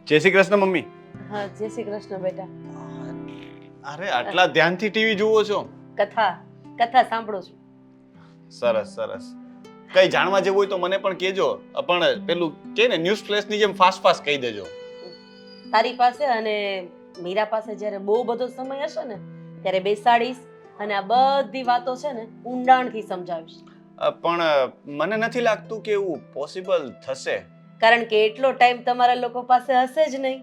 જય શ્રી કૃષ્ણ મમ્મી. હા, જય શ્રી કૃષ્ણ બેટા. અરે આટલા ધ્યાનથી ટીવી જુઓ છો? કથા સાંભળું છું. સરસ સરસ. કઈ જાણવા જેવું હોય તો મને પણ કહેજો. પણ પેલું કે ને ન્યૂઝ ફ્લેશની જેમ ફાસ્ટ ફાસ્ટ કહી દેજો. તારી પાસે અને મીરા પાસે જ્યારે બહુ બધો સમય હશે ને ત્યારે બેસાડીશ અને આ બધી વાતો છે ને ઊંડાણથી સમજાવીશ. પણ મને નથી લાગતું કે એવું પોસિબલ થશે. કારણ કે એટલો ટાઈમ તમારા લોકો પાસે હશે જ નહીં.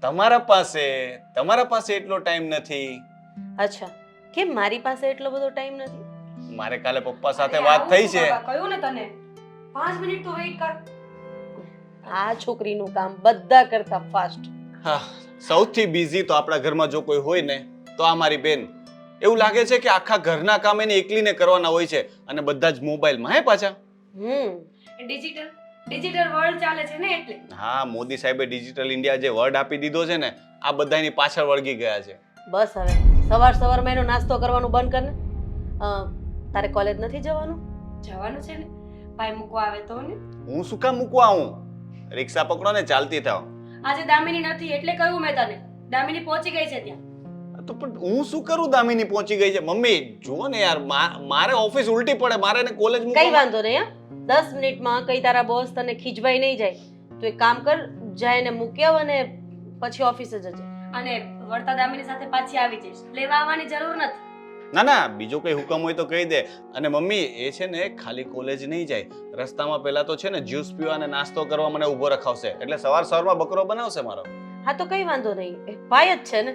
તમારા પાસે એટલો ટાઈમ નથી. અચ્છા, કેમ મારી પાસે એટલો બધો ટાઈમ નથી? મારે કાલે પપ્પા સાથે વાત થઈ છે. કહ્યું ને તને 5 મિનિટ તો વેઇટ કર. આ છોકરીનું કામ બધા કરતા ફાસ્ટ. હા, સૌથી બિઝી તો આપણા ઘરમાં જો કોઈ હોય ને તો આ મારી બેન. એવું લાગે છે કે આખા ઘરના કામ એને એકલીને કરવાના હોય છે અને બધા જ મોબાઈલમાં હે પાછા. ડિજિટલ વર્લ્ડ ચાલે છે ને એટલે. હા, મોદી સાહેબે ડિજિટલ ઇન્ડિયા જે વર્ડ આપી દીધો છે ને આ બધાની પાછળ વળગી ગયા છે. બસ હવે સવારમાં એનો નાસ્તો કરવાનું બંધ કર ને. તારે કોલેજ નથી જવાનું? જવાનું છે ને, ભાઈ મૂકવા આવે તો ને. હું શું કામ મૂકવા આવું? રિક્ષા પકડો ને ચાલતી થાવ. આજે દામિની નથી એટલે કહ્યું મેં તને. દામિની પહોંચી ગઈ છે ત્યાં. તો પણ હું શું કરું? દામિની પહોંચી ગઈ છે. મમ્મી જુઓ ને યાર, મારે ઓફિસ ઉલટી પડે, મારે એને કોલેજ કઈ વાંધો નહીં. 10 મિનિટમાં કઈ તારા બોસ તને ખીજવાઈ નહીં જાય. તો એક કામ કર, જાય ને મૂકી આવ અને પછી ઓફિસે જજે. અને વળતા દામિની સાથે પાછી આવી જઈશ. લેવા આવવાની જરૂર નથી. ના, બીજો કઈ હુકમ હોય તો કહી દે. અને મમ્મી એ છે ને ખાલી કોલેજ નહીં જાય, રસ્તામાં પહેલા તો છે ને જ્યુસ પીવા અને નાસ્તો કરવા મને ઊભો રખાવશે. એટલે સવારમાં બકરો બનાવશે મારો. હા તો કઈ વાંધો નહીં, એ ભાઈ જ છે ને.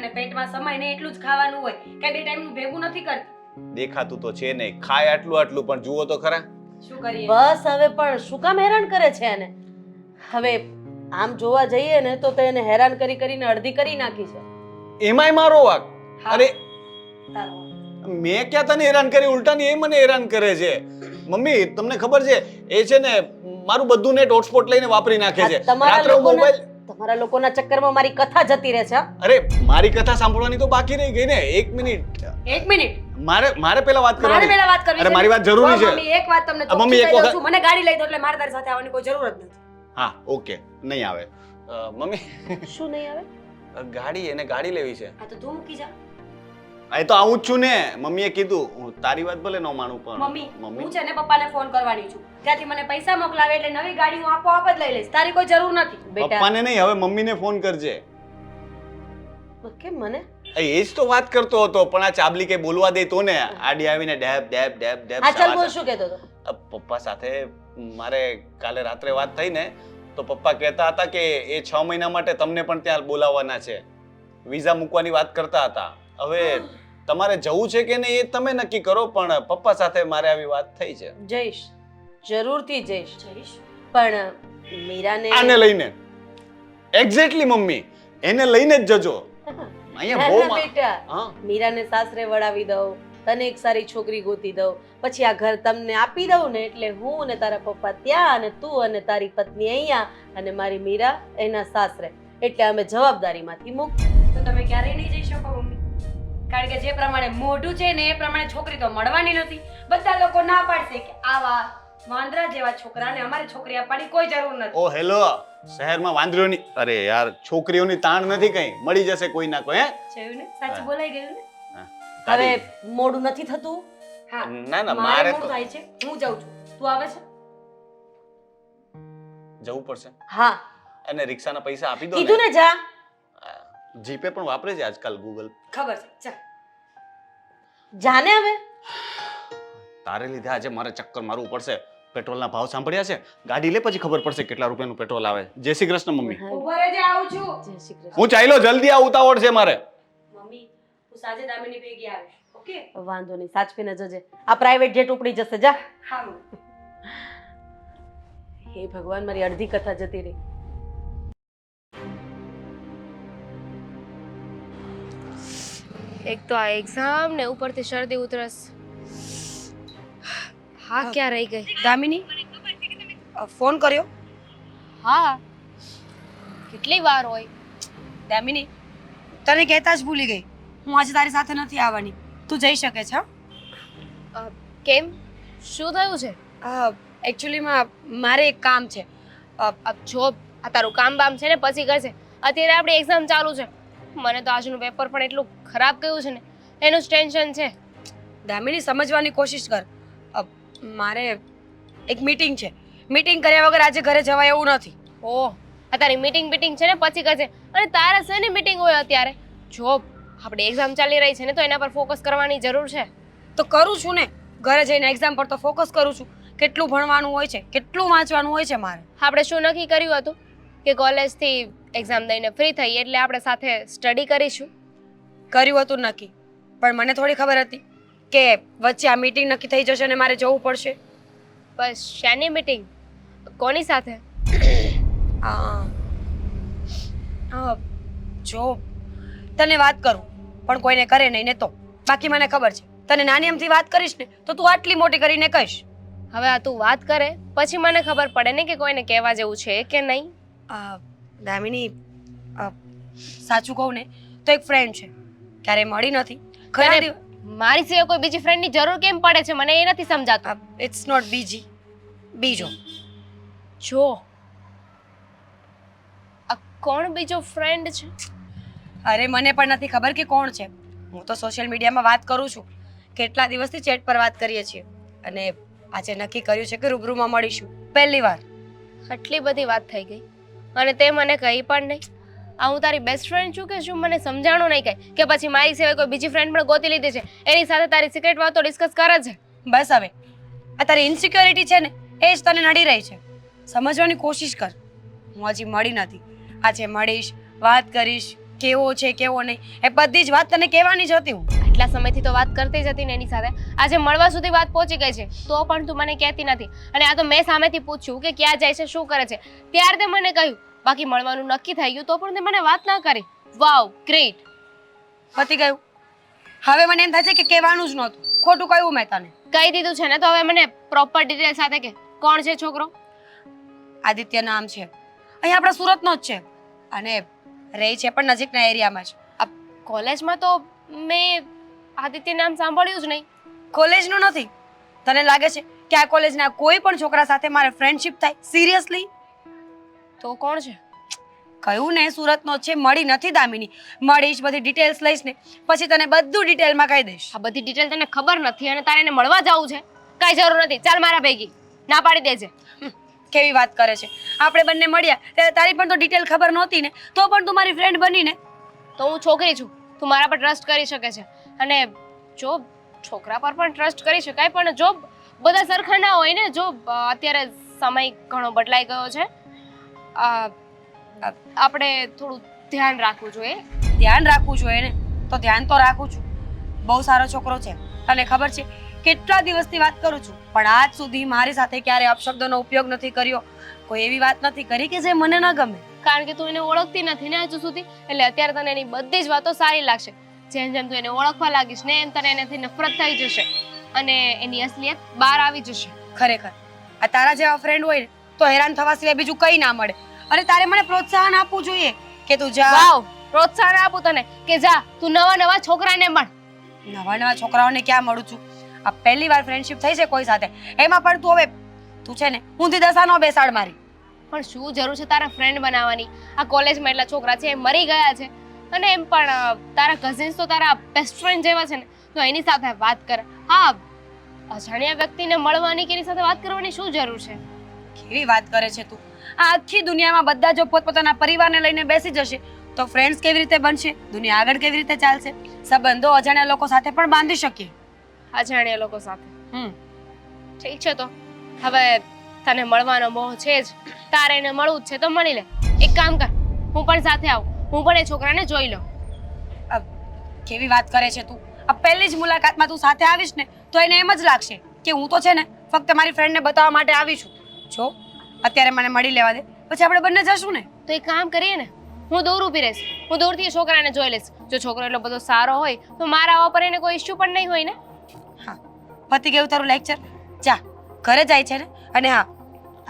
અને પેટમાં સમય ને એટલું જ ખાવાનું હોય કે બે ટાઈમનું ભેગું નથી કરતી. દેખાતું તો છે નહીં, ખાય આટલું પણ જુઓ તો ખરા. શું કરીએ? બસ હવે પણ શું કામ હેરાન કરે છે એને? હવે આમ જોવા જઈએ ને તો તેને હેરાન કરીને અડધી કરી નાખી છે. એમાંય મારો વાક? અરે તારો. મેં ક્યાં તને હેરાન કરી? ઉલટાની એ મને હેરાન કરે છે. મમ્મી તમને ખબર છે એ છે ને મારું બધું નેટ હોટસ્પોટ લઈને વાપરી નાખે છે. તમારા લોકોના ચક્કરમાં મારી કથા જતી રહે છે. અરે મારી કથા સાંભળવાની તો બાકી રહી ગઈ ને. એક મિનિટ મારે પેલા વાત કરવાની. અરે મારી વાત જરૂરી છે. મમ્મી એક વાત તમને મમ્મી એક વખત મને ગાડી લઈ દો એટલે મારે તારી સાથે આવવાની કોઈ જરૂર જ નથી. હા ઓકે, નહીં આવે. મમ્મી શું નહીં આવે? ગાડી લેવી છે. આ તો તું મૂકી જા. આ તો આવું જ છું ને. મમ્મીએ કીધું. હું તારી વાત ભલે ન માનું પણ મમ્મી હું છે ને પપ્પાને ફોન કરવાની છું. ત્યાંથી મને પૈસા મોકલાવે એટલે નવી ગાડી હું આપોઆપ જ લઈ લઈશ. તારી કોઈ જરૂર નથી. પપ્પાને નહીં, હવે મમ્મીને ફોન કરજે. કેમ મને? એ જ તો વાત કરતો હતો પણ આ ચાબલી કઈ બોલવા દે તો ને. આડી આવીને ડેબ. હા ચાલ બોલ, શું કહેતો હતો? પપ્પા સાથે મારે કાલે રાત્રે વાત થઈ ને તો પપ્પા કહેતા હતા કે એ 6 મહિના માટે તમને પણ ત્યાં બોલાવવાના છે. વિઝા મૂકવાની વાત કરતા હતા. હવે તમારે જવું છે કે નહીં એ તમે નક્કી કરો, પણ પપ્પા સાથે મારે આવી વાત થઈ છે. જઈશ, જરૂરથી જઈશ. પણ મીરાને આને લઈને એક્ઝેક્ટલી મમ્મી એને લઈને જ જજો. અહીંયા બહુ બેટા, મીરાને સાસરે વળાવી દઉં, તને એક સારી છોકરી ગોતી દઉં, પછી આ ઘર તમને આપી દઉં ને એટલે હું અને તારા પપ્પા ત્યાં અને તું અને તારી પત્ની અહીંયા અને મારી મીરા એના સાસરે. એટલે અમે જવાબદારીમાંથી મુક્ત. તો તમે ક્યારેય નહીં જઈ શકો મમ્મી. કારણ કે જે પ્રમાણે મોઢું છે ને એ પ્રમાણે છોકરી તો મળવાની નથી. બધા લોકો ના પાડશે કે આવા વાંદરા જેવા છોકરાને અમારી છોકરી આપવાની કોઈ જરૂર નથી. ઓ હેલો, શહેરમાં વાંદરીઓની અરે યાર છોકરીઓની તાણ નથી, કઈ મળી જશે કોઈ ના કોઈ. જોયું ને, સાચું બોલાઈ ગયું ને. હવે મોડું નથી થતું? હા ના મારે મોડું થાય છે, હું જાઉં છું. તું આવે છે? જવું પડશે. હા. અને રિક્ષાના પૈસા આપી દો. કીધું ને જા. જીપે પણ વાપરે છે આજકાલ, ગૂગલ. ખબર છે, ચાલ જાને હવે. તારે લીધે આજે મારે ચક્કર મારવું પડશે. પેટ્રોલના ભાવ સાંભળ્યા છે? ગાડી લે પછી ખબર પડશે કેટલા રૂપિયાનું પેટ્રોલ આવે. જય શ્રી કૃષ્ણ મમ્મી. ઉભો રહેજે, આવું છું. જય શ્રી કૃષ્ણ. હું ચાલ્યો, જલ્દી આ ઉતાવળ છે મારે. મમ્મી તું સાંજે દામિની ભેગી આવીશ, ઓકે? વાંધો નહીં, સાચવીને જજે. આ પ્રાઇવેટ જેટ ઉપડી જશે, જા. હા. હે ભગવાન, મારી અડધી કથા જતી રહી. એક તો આ એક્ઝામ ને ઉપરથી શરદી ઉધરસ. હા ક્યાં રહી ગઈ દામિની ફોન કર્યો? હા કેટલી વાર હોય. દામિની તને કહેતા જ ભૂલી ગઈ, હું આજે તારી સાથે નથી આવવાની. તું જઈ શકે છે? કેમ, શું થયું છે? એકચ્યુઅલીમાં મારે એક કામ છે. જો આ તારું કામ બામ છે ને પછી કરશે. અત્યારે આપણી એક્ઝામ ચાલુ છે. મને તો આજનું પેપર પણ એટલું ખરાબ ગયું છે ને એનું જ ટેન્શન છે. દામિની સમજવાની કોશિશ કર. મારે એક મીટિંગ છે. મીટિંગ કર્યા વગર આજે ઘરે જવાય એવું નથી. ઓહ, આ તારી મીટિંગ છે ને પછી કરશે. અને તારે શેની મીટિંગ હોય અત્યારે? જો આપણી એક્ઝામ ચાલી રહી છે ને તો એના પર ફોકસ કરવાની જરૂર છે. તો કરું છું ને, ઘરે જઈને એક્ઝામ પર તો ફોકસ કરું છું. કેટલું ભણવાનું હોય છે, કેટલું વાંચવાનું હોય છે મારે. આપણે શું નક્કી કર્યું હતું કે કોલેજથી એક્ઝામ દઈને ફ્રી થઈએ એટલે આપણે સાથે સ્ટડી કરીશું? કર્યું હતું નક્કી, પણ મને થોડી ખબર હતી કે વચ્ચે આ મીટિંગ નક્કી થઈ જશે અને મારે જવું પડશે. બસ શાની મીટિંગ? કોની સાથે? જો તને વાત કરું પણ કોઈને કરે નહીં ને તો બાકી મને ખબર છે તને નાની અમથી વાત કરીશ ને તો તું આટલી મોટી કરીને કહીશ. હવે આ તું વાત કરે પછી મને ખબર પડે ને કે કોઈને કહેવા જેવું છે કે નહીં. દામિની, સાચું કહું ને તો એક ફ્રેન્ડ છે, ક્યારે મળી નથી. ખરા તને મારી સિવાય કોઈ બીજી ફ્રેન્ડની જરૂર કેમ પડે છે મને એ નથી સમજાતું. ઇટ્સ નોટ બીજી, બીજો. જો આ કોણ બીજો ફ્રેન્ડ છે? અરે મને પણ નથી ખબર કે કોણ છે. હું તો સોશિયલ મીડિયામાં વાત કરું છું. કેટલા દિવસથી ચેટ પર વાત કરીએ છીએ અને આજે નક્કી કર્યું છે કે રૂબરૂમાં મળીશું પહેલી વાર. આટલી બધી વાત થઈ ગઈ અને તે મને કહી પણ નહીં. આ હું તારી બેસ્ટ ફ્રેન્ડ છું કે શું? મને સમજાણું નહીં કઈ કે પછી મારી સિવાય કોઈ બીજી ફ્રેન્ડ પણ ગોતી લીધી છે એની સાથે તારી સિક્રેટ વાતો ડિસ્કસ કરે છે. બસ હવે આ તારી ઇન્સિક્યોરિટી છે ને એ જ તને નડી રહી છે. સમજવાની કોશિશ કર. હું હજી મળી નથી. આજે મળીશ, વાત કરીશ, કેવો છે કેવો નહીં એ બધી જ વાત તને કહેવાની જ હતી. હું આટલા સમયથી તો વાત કરતી જ હતી ને એની સાથે. આજે મળવા સુધી વાત પહોંચી ગઈ છે તો પણ તું મને કહેતી નથી. અને આ તો મેં સામેથી પૂછ્યું કે ક્યાં જાય છે, શું કરે છે, ત્યારે તે મને કહ્યું. બાકી મળવાનું નક્કી થઈ ગયું તો પણ તે મને વાત ના કરી. વાવ, ગ્રેટ. પતી ગયું. હવે મને એમ થાય છે કે કહેવાનું જ નહોતું. ખોટું કહ્યું મેં તને. કહી દીધું છે ને તો હવે મને પ્રોપર ડિટેલ સાથે કે કોણ છે છોકરો? આદિત્ય નામ છે. અહીં આપણા સુરતનો જ છે અને રહે છે પણ નજીકના એરિયામાં જ. આ કોલેજમાં તો મેં આદિત્ય નામ સાંભળ્યું જ નહીં. કોલેજનું નથી. તને લાગે છે કે આ કોલેજના કોઈ પણ છોકરા સાથે મારે ફ્રેન્ડશિપ થાય? સિરિયસલી? તો કોણ છે? કયું ને સુરતનો છે. મળી નથી દામિની. મળીશ, બધી ડિટેલ્સ લઈશ ને પછી તને બધું ડિટેલમાં કહી દઈશ. આ બધી ડિટેલ તને ખબર નથી અને તારે એને મળવા જવું છે? કાંઈ જરૂર નથી. ચાલ મારા ભેગી. ના પાડી દેજે. કેવી વાત કરે છે. આપણે બંને મળ્યા ત્યારે તારી પણ તો ડિટેલ ખબર નહોતી ને તો પણ તું મારી ફ્રેન્ડ બની ને. તો હું છોકરી છું, તું મારા પર ટ્રસ્ટ કરી શકે છે. અને જો છોકરા પર પણ ટ્રસ્ટ કરી શકાય પણ જો બધા સરખા ના હોય ને, જો અત્યારે સમય ઘણો બદલાઈ ગયો છે, આપણે થોડું ધ્યાન રાખવું જોઈએ. ધ્યાન રાખવું જોઈએ ને તો ધ્યાન તો રાખું છું. બહુ સારો છોકરો છે. તને ખબર છે કેટલા દિવસથી વાત કરું છું પણ આજ સુધી મારી સાથે ક્યારે અપશબ્દોનો ઉપયોગ નથી કર્યો. કોઈ એવી વાત નથી કરી કે જે મને ન ગમે. કારણ કે તું એને ઓળખતી નથી ને હજુ સુધી, એટલે અત્યારે તને એની બધી જ વાતો સારી લાગશે. જેમ જેમ તું એને ઓળખવા લાગીશ ને એમ તને એનાથી નફરત થઈ જશે અને એની અસલિયત બહાર આવી જશે. ખરેખર આ તારા જેવા ફ્રેન્ડ હોય ને તો હેરાન થવા સિવાય બીજું કંઈ ના મળે. અને તારે મને પ્રોત્સાહન આપવું જોઈએ કે તું જા. વાવ, પ્રોત્સાહન આપું તને કે જા તું નવા છોકરાને મળ. નવા છોકરાઓને ક્યાં મળું છું? આ પહેલી વાર ફ્રેન્ડશિપ થઈ છે કોઈ સાથે, એમાં પણ તું છે ને ઊંધી દશા નો બેસાડ મારી. પણ શું જરૂર છે તારા ફ્રેન્ડ બનાવવાની? આ કોલેજમાં એટલા છોકરા છે એ મરી ગયા છે અને એમ પણ તારા કઝિન્સ તો તારા બેસ્ટ ફ્રેન્ડ જેવા છે ને, તો એની સાથે વાત કર. હા, અજાણ્યા વ્યક્તિને મળવાની કે એની સાથે વાત કરવાની શું જરૂર છે? કેવી વાત કરે છે તું? આ આખી દુનિયામાં બધા જો પોતપોતાના પરિવારને લઈને બેસી જશે તો ફ્રેન્ડ્સ કેવી રીતે બનશે? દુનિયા આગળ કેવી રીતે ચાલશે? સંબંધો અજાણ્યા લોકો સાથે પણ બાંધી શકીએ. અજાણ્યા લોકો સાથે? ઠીક છે, તો હવે તને મળવાનો મોહ છે જ, તારે એને મળવું જ છે તો મળી લે. એક કામ કર, હું પણ સાથે આવું, હું પણ એ છોકરાને જોઈ લઉં. કેવી વાત કરે છે તું? આ પહેલી જ મુલાકાતમાં તું સાથે આવીશ ને તો એને એમ જ લાગશે કે હું તો છે ને ફક્ત મારી ફ્રેન્ડને બતાવવા માટે આવી છું. જો અત્યારે મને મળી લેવા દે, પછી આપણે બંને જશું ને. તો એક કામ કરીએ ને, હું દૂર ઊભી રહીશ, હું દૂરથી એ છોકરાને જોઈ લઈશ. જો છોકરો એટલો બધો સારો હોય તો મારા આવવા પર એને કોઈ ઇશ્યુ પણ નહીં હોય ને. હા, પતી ગયું તારું લેક્ચર. જા, ઘરે જાય છે ને. અને હા,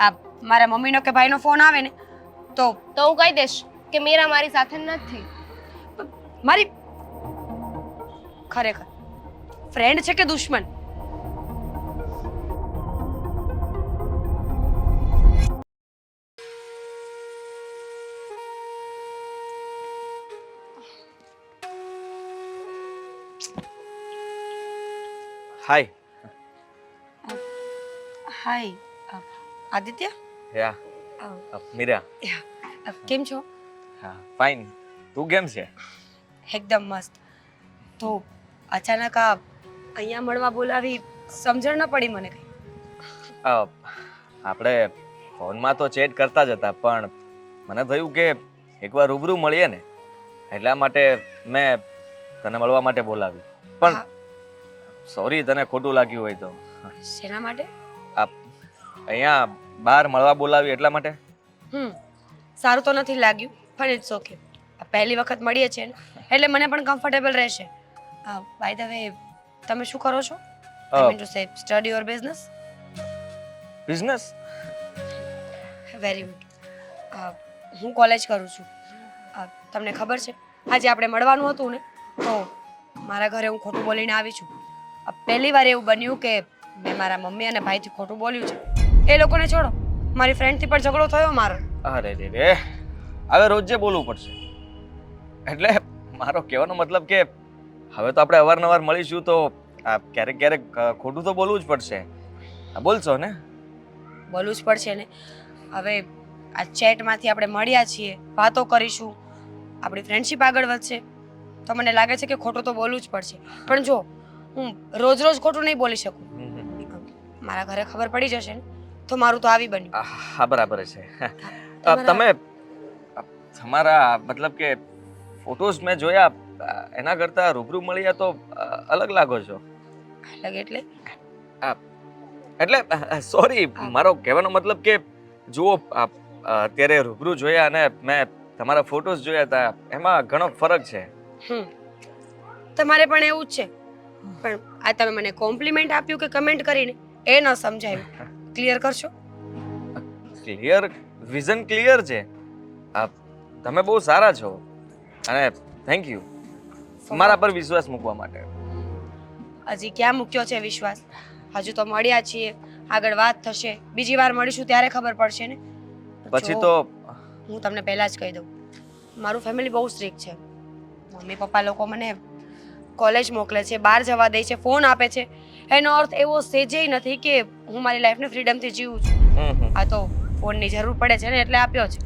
આ મારા મમ્મીનો કે ભાઈનો ફોન આવે ને તો હું કહી દઈશ કે મીરા મારી સાથે નથી. મારી ખરેખર ફ્રેન્ડ છે કે દુશ્મન? હાય. હાય આદિત્ય યા મીરા. કેમ છો? હા ફાઇન. તું કેમ છે? એકદમ મસ્ત. તો અચાનક આ અહીંયા મળવા બોલાવી સમજણ ન પડી મને કઈ. આપણે ફોનમાં તો ચેટ કરતા જ હતા, પણ મને થયું કે એકવાર રૂબરૂ મળીએ ને, એટલા માટે મેં તને મળવા માટે બોલાવી. પણ સોરી તને ખોટું લાગ્યું હોય તો. શેના માટે? અહીંયા બહાર મળવા બોલાવી એટલા માટે. સારું તો નથી લાગ્યું, પણ ઇટ્સ ઓકે. પહેલી વખત મળીએ છીએ ને, એટલે મને પણ કમ્ફર્ટેબલ રહેશે. બાય ધ વે, તમે શું કરો છો? I mean to say study or business? Business? Very good. હું કોલેજ કરું છું. તમને ખબર છે આજે આપણે મળવાનું હતું ને, તો મારા ઘરે હું ખોટું બોલીને આવી છું. પહેલી વાર એવું બન્યું કે મેં મારા મમ્મી અને ભાઈથી ખોટું બોલ્યું છે. એ લોકોને છોડો, મારી ફ્રેન્ડથી પણ ઝઘડો થયો મારો. અરે રે, હવે રોજ બોલવું પડશે. એટલે મારો કહેવાનો મતલબ કે હવે તો આપણે અવારનવાર મળીશું, તો ક્યારેક ક્યારેક ખોટું તો બોલવું જ પડશે. બોલશો ને? બોલવું જ પડશે ને. હવે આ ચેટમાંથી આપણે મળ્યા છીએ, વાતો કરીશું, આપણી ફ્રેન્ડશિપ આગળ વધશે, તો મને લાગે છે કે ખોટું તો બોલવું જ પડશે. પણ જો હું રોજ રોજ ખોટું નહીં બોલી શકું. મારા ઘરે ખબર પડી જશે ને, તો મારું તો આવી બન્યું. હા બરાબર છે. તમે તમારા મતલબ કે ફોટોઝ મેં જોયા, એના કરતા રૂબરૂ મળ્યા તો અલગ લાગો છો. અલગ એટલે? એટલે સોરી, મારો કહેવાનો મતલબ કે જુઓ, અત્યારે રૂબરૂ જોયા અને મેં તમારા ફોટોઝ જોયા હતા, એમાં ઘણો ફરક છે. તમારે પણ એવું જ છે, પણ આ તમે મને કોમ્પ્લિમેન્ટ આપ્યું કે કમેન્ટ કરીને એ ન સમજાયું. ક્લિયર કરશો? ક્લિયર, વિઝન ક્લિયર છે. તમે બહુ સારા છો અને થેન્ક યુ મારા પર વિશ્વાસ મૂકવા માટે. હજી ક્યાં મૂક્યો છે વિશ્વાસ? હજુ તો મળ્યા છીએ, આગળ વાત થશે, બીજી વાર મળીશું ત્યારે ખબર પડશે ને. પછી તો હું તમને પહેલા જ કહી દઉં, મારું ફેમિલી બહુ સ્ટ્રિક્ટ છે. મમ્મી પપ્પા લોકો મને કોલેજ મોકલે છે, બહાર જવા દે છે, ફોન આપે છે. એનો અર્થ એવો સેજેય નથી કે હું મારી લાઈફને ફ્રીડમથી જીવું છું. આ તો ફોનની જરૂર પડે છે ને એટલે આપ્યો છે.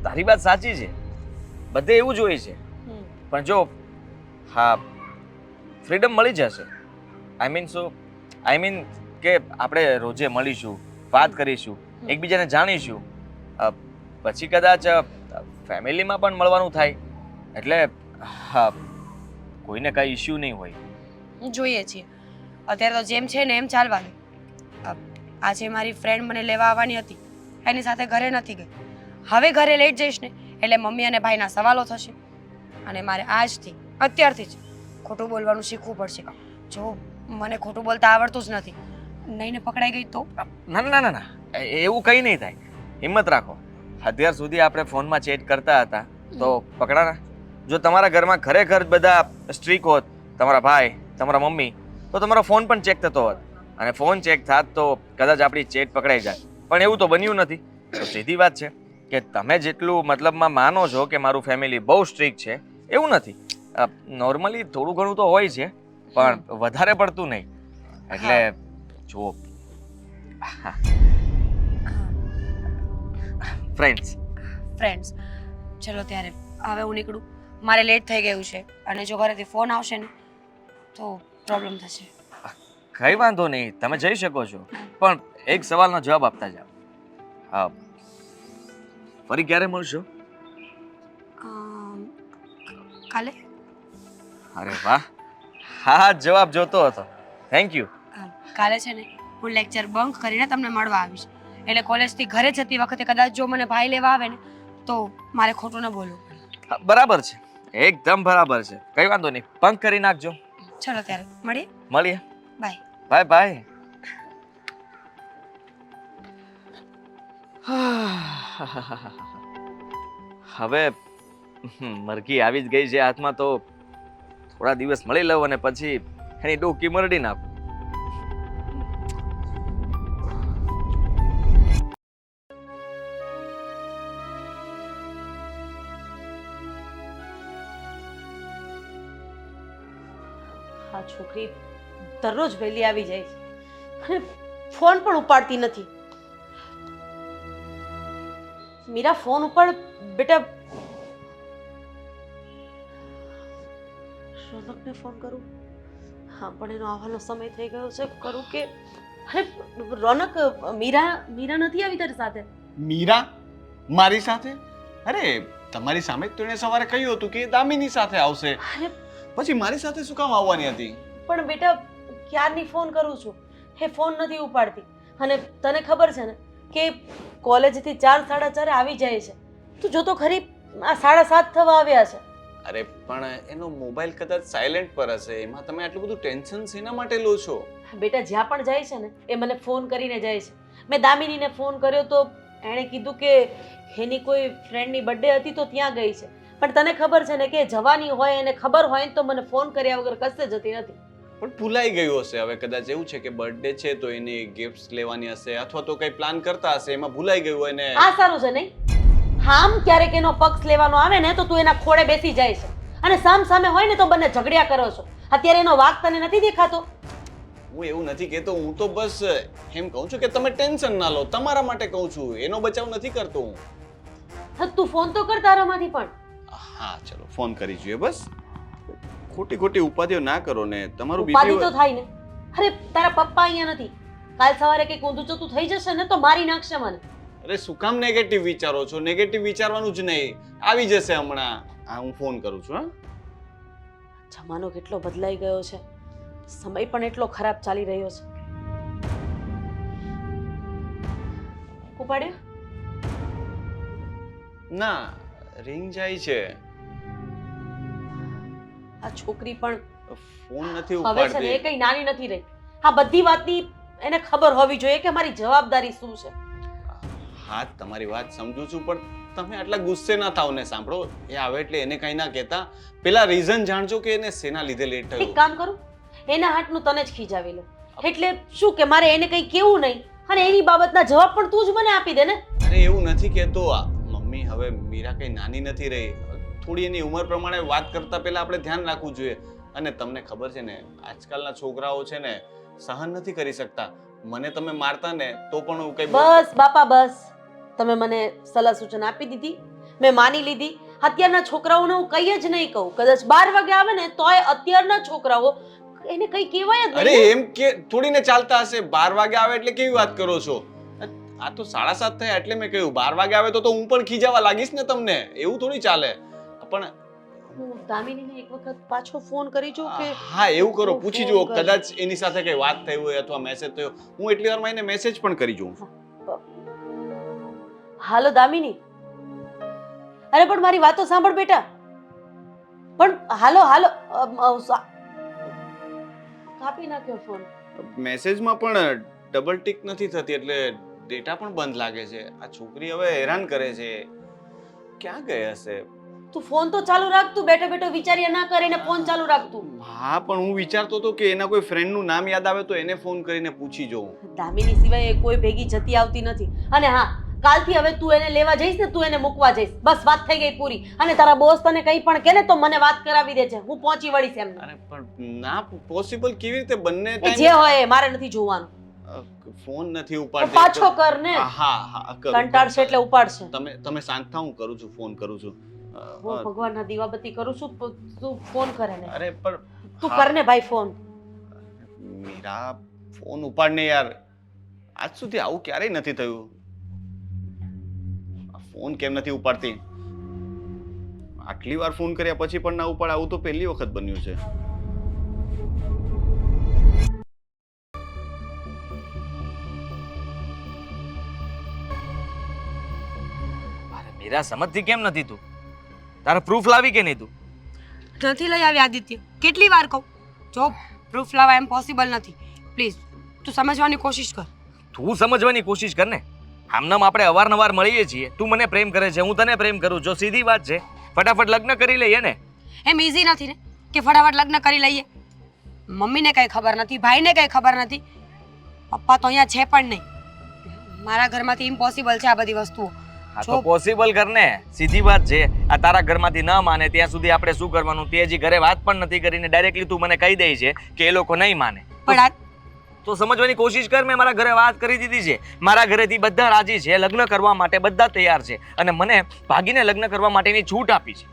તારી વાત સાચી છે, બધે એવું જ હોય છે. પણ જો હા, ફ્રીડમ મળી જશે. આઈ મીન કે આપણે રોજે મળીશું, વાત કરીશું, એકબીજાને જાણીશું, પછી કદાચ ફેમિલીમાં પણ મળવાનું થાય, એટલે હા, કોઈને કઈ ઇશ્યુ નહીં હોય. જોઈએ છીએ. અત્યારે તો જેમ છે ને એમ ચાલવાનું. આજે મારી ફ્રેન્ડ મને લેવા આવવાની હતી, એની સાથે ઘરે નથી ગઈ. હવે ઘરે લેટ જઈશ ને એટલે મમ્મી અને ભાઈના સવાલો થશે, અને મારે આજથી અત્યારથી જ ખોટું બોલવાનું શીખવું પડશે. જો મને ખોટું બોલતા આવડતું જ નથી, નહીં ને પકડાઈ ગઈ તો? ના ના ના ના, એવું કંઈ નહીં થાય. હિંમત રાખો. અત્યાર સુધી આપણે ફોનમાં ચેટ કરતા હતા તો પકડાના. જો તમારા ઘરમાં ખરેખર બધા સ્ટ્રીક હોત, તમારા ભાઈ, તમારા મમ્મી, તો તમારો ફોન પણ ચેક થતો હોત, અને ફોન ચેક થાત તો કદાચ આપણી ચેટ પકડાઈ જાય. પણ એવું તો બન્યું નથી. તો સીધી વાત છે કે તમે જેટલું મતલબમાં માનો છો કે મારું ફેમિલી બહુ સ્ટ્રીક છે, એવું નથી. નોર્મલી થોડું ઘણું તો હોય છે, પણ વધારે પડતું નહીં. એટલે જુઓ, ફ્રેન્ડ્સ ચલો ત્યારે હવે હું નીકળું, મારે લેટ થઈ ગયું છે, અને જો ઘરેથી ફોન આવશે ને તો પ્રોબ્લેમ થશે. કઈ વાંધો નહીં, તમે જઈ શકો છો, પણ એક સવાલનો જવાબ આપતા જાઓ. હા, ફરી ક્યારે મળશો? કાલે. અરે વાહ, હા જવાબ જોતો હતો. Thank you. કાલે છે ને હું લેક્ચર બંક કરીને તમને મળવા આવીશ, એટલે કોલેજથી ઘરે જતી વખતે કદાચ જો મને ભાઈ લેવા આવે ને તો મારે ખોટું ન બોલવું. બરાબર છે, એકદમ બરાબર છે, કઈ વાંધો નહીં, બંક કરી નાખજો. ચલો ત્યારે મળીએ. બાય. Bye bye. હવે મરઘી આવી જ ગઈ છે હાથમાં, તો થોડા દિવસ મળી લઉં અને પછી એની ડોકી મરડી નાખું. આ છોકરી દરરોજ વહેલી આવી જાય છે અને ફોન પણ ઉપાડતી નથી. મીરા ફોન ઉપાડ બેટા. રોનકને ફોન કરું? હા, પણ એનો આવવાનો સમય થઈ ગયો છે. કરું કે અરે રોનક, મીરા નથી આવી તારી સાથે? મીરા મારી સાથે? અરે તમારી સામે જ તો એણે સવારે કહ્યું હતું કે એ દામિની સાથે આવશે. અરે પછી મારી સાથે શું કામ આવવાની હતી? પણ બેટા ક્યારની ફોન કરું છું, એ ફોન નથી ઉપાડતી. અને તને ખબર છે ને કે કોલેજથી 4 સાડા 4 આવી જાય છે. તું જો તો ખરી, આ 7:30 થવા આવ્યા છે. અરે પણ એનો મોબાઈલ કદાચ સાયલેન્ટ પર હશે. એમાં તમે આટલું બધું ટેન્શન શેના માટે લો છો? બેટા જ્યાં પણ જાય છે ને એ મને ફોન કરીને જાય છે. મેં દામિનીને ફોન કર્યો તો એણે કીધું કે એની કોઈ ફ્રેન્ડની બર્થડે હતી તો ત્યાં ગઈ છે. પણ તને ખબર છે ને કે જવાની હોય એને ખબર હોય ને તો મને ફોન કર્યા વગર કશે જતી નથી. પણ ભૂલાઈ ગયું હશે. હવે કદાચ એવું છે કે બર્થડે છે તો એની ગિફ્ટ્સ લેવાની હશે અથવા તો કંઈ પ્લાન કરતા હશે, એમાં ભૂલાઈ ગયું હોય ને. આ સારું છે નહીં? આમ ક્યારેક એનો પક્ષ લેવાનો આવે ને તો તું એના ખોળે બેસી જાય છે અને સામ સામે હોય ને તો બંને ઝઘડ્યા કરો છો. અત્યારે એનો વાક તને નથી દેખાતો? હું એવું નથી કહેતો, હું તો બસ એમ કહું છું કે તમે ટેન્શન ના લો. તમારા માટે કહું છું, એનો બચાવ નથી કરતો હું. હા, તું ફોન તો કર તારામાંથી પણ. હા ચલો ફોન કરી જોઈએ. બસ ખોટી ખોટી ઉપાધિઓ ના કરો ને. તમારું ઉપાધિ તો બીપી થાય ને. અરે તારા પપ્પા અહીંયા નથી. કાલ સવારે કંઈક ઊંધું ચતું થઈ જશે ને તો મારી નાખશે મને. અરે શું કામ નેગેટિવ વિચારો છો? નેગેટિવ વિચારવાનું જ નહીં. આવી જશે હમણાં. હા હું ફોન કરું છું. હા જમાનો કેટલો બદલાઈ ગયો છે, સમય પણ એટલો ખરાબ ચાલી રહ્યો છે. ઉપાડ્યો? ના, રિંગ જાય છે. આ છોકરી પણ ફોન નથી હવે છે ને એ ઉપાડતી. કઈ નાની નથી રહી. આ બધી વાતની એને ખબર હોવી જોઈએ કે મારી જવાબદારી શું છે. હા તમારી વાત સમજુ છું, પણ તમે આટલા ગુસ્સે ના થાવ ને. સાંભળો, એ આવે એટલે એને કઈ ના કહેતા. પેલા રીઝન જાણજો કે એને શેના લીધે લેટ એક થયું. કામ કરું, એના હાથનું તને જ ખીજાવી લો. એટલે શું કે મારે એને કઈ કેવું નહીં અને એની બાબતના જવાબ પણ તું જ મને આપી દે ને. અરે એવું નથી કહેતો. મમ્મી હવે મીરા કઈ નાની નથી રહી. થોડી એની ઉંમર પ્રમાણે વાત કરતા પહેલા આપણે ધ્યાન રાખવું જોઈએ. અને તમને ખબર છે ને, આજકાલના છોકરાઓ છે ને સહન નથી કરી શકતા. મને તમે મારતા ને તો પણ હું કઈ બસ બાપા બસ, તમે મને સલાહ સૂચન આપી દીધી, મેં માની લીધી. અત્યારના છોકરાઓને હું કઈ જ નહીં કહું. કદાચ 12 વાગે આવે ને તોય અત્યારના છોકરાઓ એને કઈ કહેવાય જ અરે નહીં. એમ કે થોડી ને ચાલતા હશે. 12 વાગે આવે એટલે કેવી વાત કરો છો? આ તો 7:30 થયા એટલે મેં કહ્યું 12 વાગે આવે તો હું પણ ખીજાવા લાગીશ ને તમને. એવું થોડી ચાલે. પણ હું દામિનીને એક વખત પાછો ફોન કરી જોઉં કે હા એવું કરો, પૂછી જુઓ. ફોન કરી. કદાચ એની સાથે કઈ વાત થઈ હોય અથવા મેસેજ થયો. હું એટલી વારમાં એને મેસેજ પણ કરી જોઉં. હાલો દામિની. અરે પણ મારી વાતો સાંભળ બેટા. પણ હાલો હાલો કાપી નાખ્યો ફોન. મેસેજમાં પણ ડબલ ટિક નથી થતી એટલે ડેટા પણ બંધ લાગે છે. આ છોકરી હવે હેરાન કરે છે. ક્યાં ગઈ હશે? તું ફોન તો ચાલુ રાખ. તું બેઠો બેઠો વિચાર્યા ના કરીને ફોન ચાલુ રાખ તું. હા પણ હું વિચારતો હતો કે એના કોઈ ફ્રેન્ડનું નામ યાદ આવે તો એને ફોન કરીને પૂછી જોઉં. દામિની સિવાય એ કોઈ ભેગી જતી આવતી નથી. અને હા, કાલથી હવે તું એને લેવા જઈશ ને તું એને મૂકવા જઈશ. બસ વાત થઈ ગઈ પૂરી. અને તારા બોસ તને કંઈ પણ કહે ને તો મને વાત કરાવી દેજે. હું પહોંચી વળીશ એમને. અરે પણ ના પોસિબલ કેવી રીતે? બંને એ જે હોય એ મારે નથી જોવાનું. ફોન નથી તો ઉપાડતી. પાછો કર ને. હા હા કરું. કંટાળશે એટલે ઉપાડશે. તમે શાંત થાઓ, હું કરું છું, ફોન કરું છું. હું ભગવાનના દીવાબત્તી કરું છું, તું ફોન કરે ને. અરે પણ તું કર ને ભાઈ ફોન. મીરા ફોન ઉપાડ ને યાર. આજ સુધી આવું ક્યારેય નથી થયું. આ ફોન કેમ નથી ઉપાડતી? આટલી વાર ફોન કર્યા પછી પણ ના ઉપાડ, આવું તો પહેલી વખત બન્યું છે. મીરા સમજતી કેમ નથી તું? તારા પ્રૂફ લાવી કે નહીં તું? નથી લઈ આવી આદિત્ય. કેટલી વાર કહું, જો પ્રૂફ લાવવા એમ પોસિબલ નથી. પ્લીઝ તું સમજવાની કોશિશ કર. તું સમજવાની કોશિશ કર ને. આમનામ આપણે અવારનવાર મળીએ છીએ. તું મને પ્રેમ કરે છે, હું તને પ્રેમ કરું. જો સીધી વાત છે, ફટાફટ લગ્ન કરી લઈએ ને. એમ ઇઝી નથી ને કે ફટાફટ લગ્ન કરી લઈએ. મમ્મીને કંઈ ખબર નથી, ભાઈને કંઈ ખબર નથી, પપ્પા તો અહીંયા છે પણ નહીં. મારા ઘરમાંથી ઇમ્પોસિબલ છે આ બધી વસ્તુઓ. હા તો પોસિબલ કર ને. સીધી વાત છે. આ તારા ઘરમાંથી ન માને ત્યાં સુધી આપણે શું કરવાનું? તે હજી ઘરે વાત પણ નથી કરીને ડાયરેક્ટલી તું મને કહી દે છે કે એ લોકો નહીં માને. પણ આ તો સમજવાની કોશિશ કર. મેં મારા ઘરે વાત કરી દીધી છે. મારા ઘરેથી બધા રાજી છે, લગ્ન કરવા માટે બધા તૈયાર છે અને મને ભાગીને લગ્ન કરવા માટેની છૂટ આપી છે.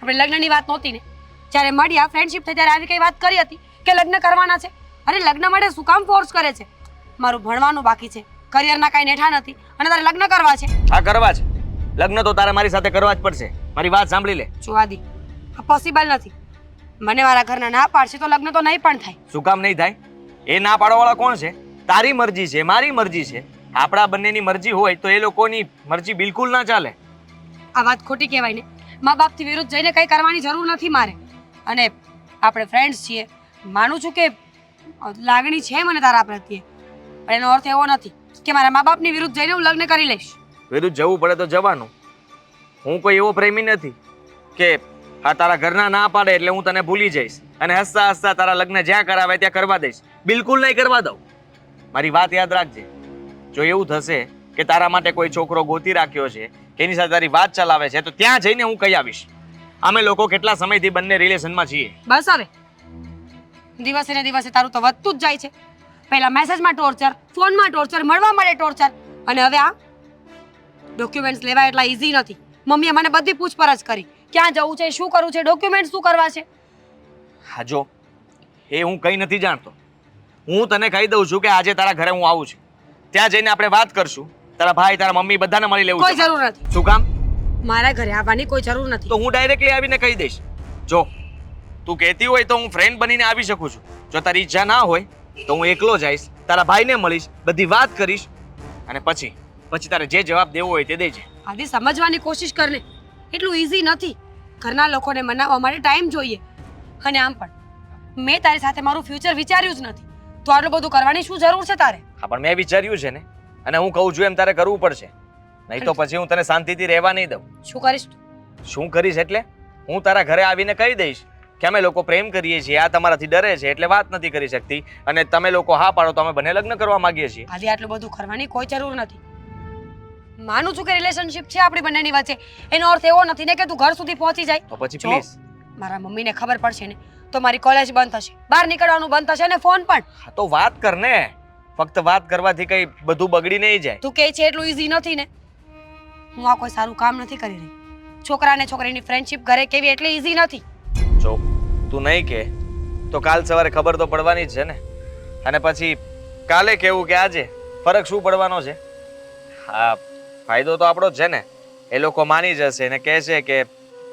આપણે લગ્નની વાત નહોતી ને, જ્યારે મળ્યા ફ્રેન્ડશિપ થઈ ત્યારે આવી કઈ વાત કરી હતી કે લગ્ન કરવાના છે? અરે લગ્ન માટે શું કામ ફોર્સ કરે છે? મારું ભણવાનું બાકી છે, કરિયરના કાંઈ નેઠા નથી અને તારે લગ્ન કરવા છે. હા, કરવા છે. લગ્ન તો તારે મારી સાથે કરવા જ પડશે. મારી વાત સાંભળી લે. જો આદિ, આ પોસિબલ નથી. મને મારા ઘરના ના પાડશે તો લગ્ન તો નહીં પણ થાય. શું કામ નહીં થાય? એ ના પાડવાવાળા કોણ છે? તારી મરજી છે, મારી મરજી છે. આપણા બંનેની મરજી હોય તો એ લોકોની મરજી બિલકુલ ના ચાલે. આ વાત ખોટી કહેવાય ને. મા બાપથી વિરુદ્ધ જઈને કંઈ કરવાની જરૂર નથી મારે. અને આપણે ફ્રેન્ડ્સ છીએ, માનું છું કે લાગણી છે મને તારા પ્રત્યે, પણ એનો અર્થ એવો નથી કે મારા મા બાપની વિરુદ્ધ જઈને હું લગ્ન કરી લઈશ. વિરુદ્ધ જવું પડે તો જવાનું. હું કોઈ એવો પ્રેમી નથી કે આ તારા ઘરના ના પાડે એટલે હું તને ભૂલી જઈશ અને હસતા હસતા તારા લગ્ન જ્યાં કરાવે ત્યાં કરવા દઈશ. બિલકુલ નહીં કરવા દઉં. મારી વાત યાદ રાખજે. જો એવું થશે કે તારા માટે કોઈ છોકરો ગોતી રાખ્યો છે કે એની સાથે તારી વાત ચલાવે છે તો ત્યાં જઈને હું કહી આવીશ. અમે લોકો કેટલા સમયથી બંને રિલેશનમાં છીએ. બસ હવે દિવસે ને દિવસે તારું તો વધતું જ જાય છે. પહેલા મેસેજમાં ટોર્ચર, ફોનમાં ટોર્ચર, મળવા મળે ટોર્ચર, અને હવે આ ડોક્યુમેન્ટ્સ લેવા એટલા ઈઝી નથી. મમ્મીએ મને બધી પૂછપરછ કરી, ક્યાં જવું છે, શું કરવું છે, ડોક્યુમેન્ટ શું કરવા છે. હા જો, એ હું કંઈ નથી જાણતો. હું તને કહી દઉં છું કે આજે તારા ઘરે હું આવું છું. ત્યાં જઈને આપણે વાત કરશું. તારા ભાઈ, તારા મમ્મી બધાને મળી લેવું કોઈ છે. જરૂર નથી. શું કામ? મારા ઘરે આવવાની કોઈ જરૂર નથી. તો હું ડાયરેક્ટલી આવીને કહી દઈશ. જો તું કહેતી હોય તો હું ફ્રેન્ડ બનીને આવી શકું છું. જો તારી ઈચ્છા ના હોય તો હું એકલો જઈશ, તારા ભાઈને મળીશ, બધી વાત કરીશ અને પછી તારે જે જવાબ દેવો હોય તે દેજે. આદિ, સમજવાની કોશિશ કર ને. એટલું ઈઝી નથી. ઘરના લોકોને મનાવવા માટે ટાઈમ જોઈએ. અને આમ પણ મેં તારી સાથે મારું ફ્યુચર વિચાર્યું જ નથી, તો આટલું બધું કરવાની શું જરૂર છે તારે? હા, પણ મેં વિચાર્યું છે ને, અને હું કહું છું એમ તારે કરવું પડશે. નહીં તો પછી હું તને શાંતિથી રહેવા નહીં દઉં. શું કરીશ તું? શું કરીશ એટલે હું તારા ઘરે આવીને કહી દઈશ કે અમે લોકો પ્રેમ કરીએ છીએ, આ તમારાથી ડરે છે એટલે વાત નથી કરી શકતી, અને તમે લોકો હા પાડો તો અમે બંને લગ્ન કરવા માંગીએ છીએ. આદિ, આટલું બધું કરવાની કોઈ જરૂર નથી. માનું છું કે રિલેશનશિપ છે આપણી બંનેની વચ્ચે, એનો અર્થ એવો નથી ને કે તું ઘર સુધી પહોંચી જાય. તો પછી જો, પ્લીઝ. મારા મમ્મીને ખબર પડશે ને તો મારી કોલેજ બંધ થશે, બહાર નીકળવાનું બંધ થશે, અને ફોન પણ. હા, તો વાત કર ને. ફક્ત વાત કરવાથી કઈ બધું બગડી નહીં જાય. તું કહે છે એટલું ઈઝી નથી ને. હું આ કોઈ સારું કામ નથી કરી રહી. છોકરા અને છોકરીની ફ્રેન્ડશિપ ઘરે કેવી એટલી ઈઝી નથી. જો તું નહીં કે તો કાલ સવારે ખબર તો પડવાની જ છે ને. અને પછી કાલે કેવું કે આજે, ફરક શું પડવાનો છે? હા, ફાયદો તો આપણો જ છે ને. એ લોકો માની જશે ને કહેશે કે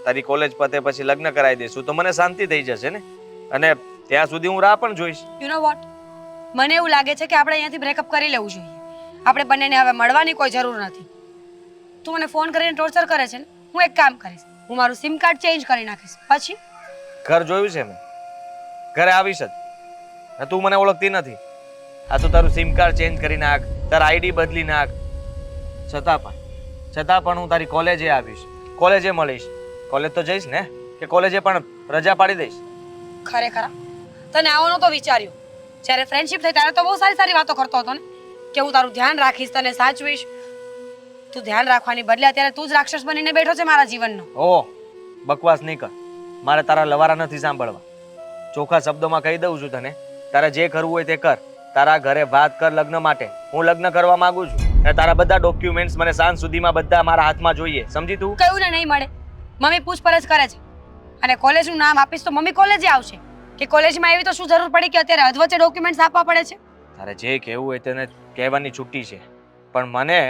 તારી કોલેજ પતે પછી લગ્ન કરાવી દઈશું તો મને શાંતિ થઈ જશે ને. અને ત્યાં સુધી હું રાહ પણ જોઈશ. યુ નો વોટ, મને એવું લાગે છે કે આપણે અહીંયાથી બ્રેકઅપ કરી લેવું જોઈએ. આપણે બંનેને હવે મળવાની કોઈ જરૂર નથી. તું મને ફોન કરીને ટોર્ચર કરે છે ને, હું એક કામ કરીશ, હું મારું સિમ કાર્ડ ચેન્જ કરી નાખીશ. પછી ઘર જોયું છે મેં, ઘરે આવીશ જ. ને તું મને ઓળખતી નથી. આ તો તારું સિમ કાર્ડ ચેન્જ કરી નાખ, તારા આઈડી બદલી નાખ, છતાં પણ હું તારી કોલેજે આવીશ, કોલેજે મળીશ. કોલેજ તો જઈશ ને, કે કોલેજે પણ રજા પાડી દઈશ? ખરેખર તને આવો નહોતો વિચાર્યું. જ્યારે ફ્રેન્ડશિપ થઈ ત્યારે તો બહુ સારી સારી વાતો કરતો હતો ને, કે હું તારું ધ્યાન રાખીશ, તને સાચવીશ. તું ધ્યાન રાખવાની બદલે અત્યારે તું જ રાક્ષસ બનીને બેઠો છે મારા જીવનનો. ઓહ, બકવાસ નહીં કર. મારે તારા લવારા નથી સાંભળવા. ચોખ્ખા શબ્દોમાં કહી દઉં છું તને, તારે જે કરવું હોય તે કર. તારા ઘરે વાત કર લગ્ન માટે. હું લગ્ન કરવા માંગુ છું અને તારા બધા ડોક્યુમેન્ટ્સ મને સાંજ સુધીમાં બધા મારા હાથમાં જોઈએ. સમજી તું? કયું ને નહીં મળે. મમ્મી પૂછપરછ કરે છે અને કોલેજનું નામ આપીશ તો મમ્મી કોલેજે આવશે. કે કોલેજમાં એવી તો શું જરૂર પડી કે અત્યારે અધવચ્ચે ડોક્યુમેન્ટ્સ આપવા પડે છે? તારે જે કહેવું હોય તેને કહેવાની છૂટી છે, પણ મને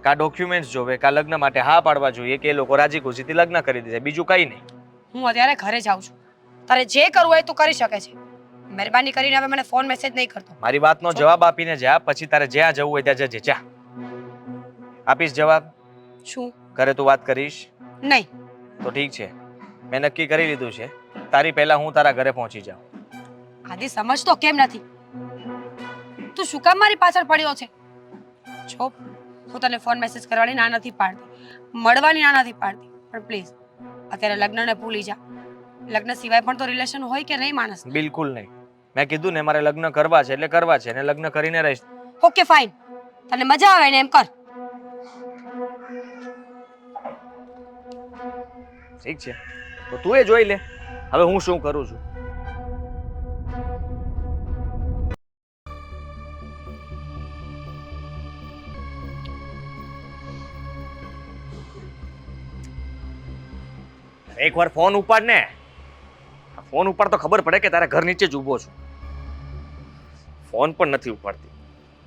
કા ડોક્યુમેન્ટ્સ જોવે કા લગ્ન માટે હા પાડવા જોઈએ કે એ લોકો રાજી ખુશીથી લગ્ન કરી દે, બીજું કંઈ નહીં. હું અત્યારે ઘરે જાઉં છું. તારે જે કરવું હોય તું કરી શકે છે. મહેરબાની કરીને હવે મને ફોન મેસેજ નહીં કરતો. મારી વાતનો જવાબ આપીને જા, પછી તારે જ્યાં જવું હોય ત્યાં જજે. જા. આપીશ જવાબ? શું? ઘરે તું વાત કરીશ? નહીં. તો ઠીક છે, મેં નક્કી કરી લીધું છે. તારી પહેલા હું તારા ઘરે પહોંચી જાઉં. આદિ, સમજતો કેમ નથી? તું શું કામ મારી પાછળ પડ્યો છે? જો, હું તને ફોન મેસેજ કરવાની ના નથી પાડતી, મળવાની ના નથી પાડતી, પણ પ્લીઝ અત્યારે લગ્નને ભૂલી જા. લગ્ન સિવાય પણ તો રિલેશન હોય કે નહીં માણસ? બિલકુલ નહીં. મેં કીધું ને મારે લગ્ન કરવા છે એટલે કરવા છે, અને લગ્ન કરીને રહીશ. ઓકે ફાઇન, તને મજા આવે ને એમ કર. ઠીક છે, તો તું એ જોઈ લે હવે હું શું કરું છું. એકવાર ફોન ઉપાડ ને. ફોન ઉપાડ તો ખબર પડે કે તારા ઘર નીચે જ ઊભો છું. ફોન પણ નથી ઉપાડતી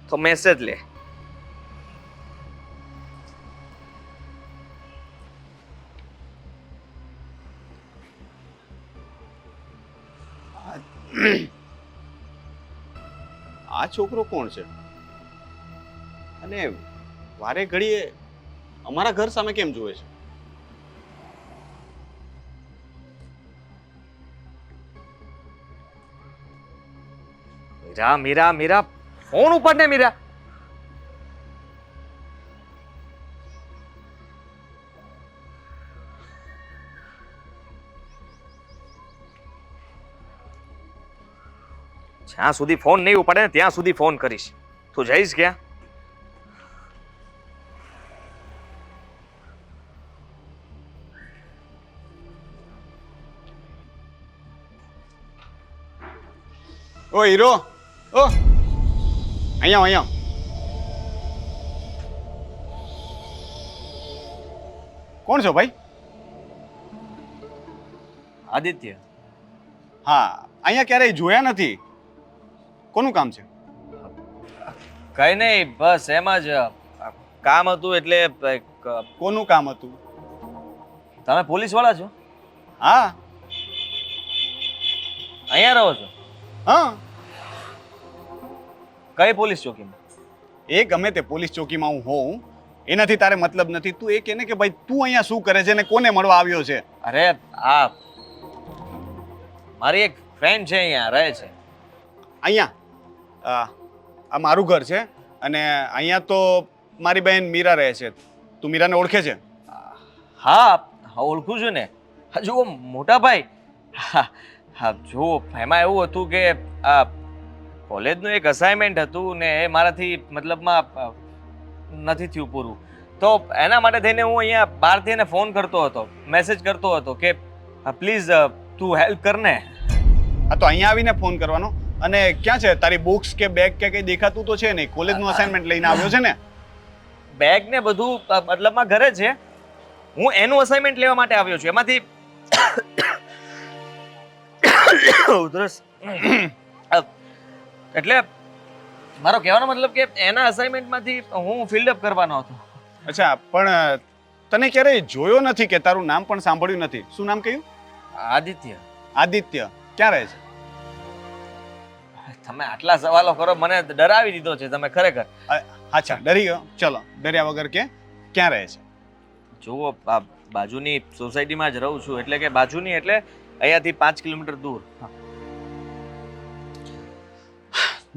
તો મેસેજ લે. આ છોકરો કોણ છે અને વારે ઘડીએ અમારા ઘર સામે કેમ જુએ છે? મીરા મીરા મીરા ફોન ઉપાડ ને મીરા. જ્યાં સુધી ફોન નહીં ઉપાડે ને ત્યાં સુધી ફોન કરીશ. તું જઈશ ક્યાં? ઓ હીરો, ઓ અહીંયા અહીંયા. કોણ છો ભાઈ? આદિત્ય. હા, અહીંયા ક્યારેય જોયા નથી. કોનું કામ છે? કઈ નહીં, બસ એમ જ કામ હતું એટલે. કોનું કામ હતું? તમે પોલીસ વાળા છો? હા. અહીંયા રહો છો? હા. કઈ પોલીસ ચોકીમાં? એ ગમે તે પોલીસ ચોકીમાં હું હોઉં એનાથી તારે મતલબ નથી. તું એ કહે ને કે ભાઈ તું અહીંયા શું કરે છે ને કોને મળવા આવ્યો છે? અરે આ મારી એક ફ્રેન્ડ છે, અહીંયા રહે છે. અહીંયા આ મારું ઘર છે અને અહીંયા તો મારી બહેન મીરા રહે છે. તું મીરાને ઓળખે છે? હા ઓળખું છું ને. જુઓ મોટા ભાઈ, હા જુઓ એમાં એવું હતું કે આ કોલેજનું એક અસાઇનમેન્ટ હતું ને એ મારાથી મતલબમાં નથી થયું પૂરું, તો એના માટે થઈને હું અહીંયા બહારથી એને ફોન કરતો હતો, મેસેજ કરતો હતો કે પ્લીઝ તું હેલ્પ કર ને. હા તો અહીંયા આવીને ફોન કરવાનો. અને ક્યાં છે તારી બુક્સ કે બેગ કે કંઈ દેખાતું તો છે નહીં? કોલેજનું અસાઇનમેન્ટ લઈને આવ્યો છે ને? બેગ ને બધું મતલબમાં ઘરે છે. હું એનું અસાઇનમેન્ટ લેવા માટે આવ્યો છું. એમાંથી ઉધરસ એટલે મારો કહેવાનો મતલબ કે એના અસાઇનમેન્ટમાંથી હું ફિલ્ડઅપ કરવાનો હતો. અચ્છા, પણ તને ક્યારેય જોયો નથી કે તારું નામ પણ સાંભળ્યું નથી. શું નામ કહ્યું? આદિત્ય. આદિત્ય. ક્યાં રહે છે? તમે આટલા સવાલો કરો, મને ડરાવી દીધો છે તમે ખરેખર. અચ્છા ડરી ગયો? ચલો ડર્યા વગર કે ક્યાં રહે છે? જુઓ બાજુની સોસાયટીમાં જ રહું છું. એટલે કે બાજુની એટલે અહીંયાથી 5 કિલોમીટર દૂર.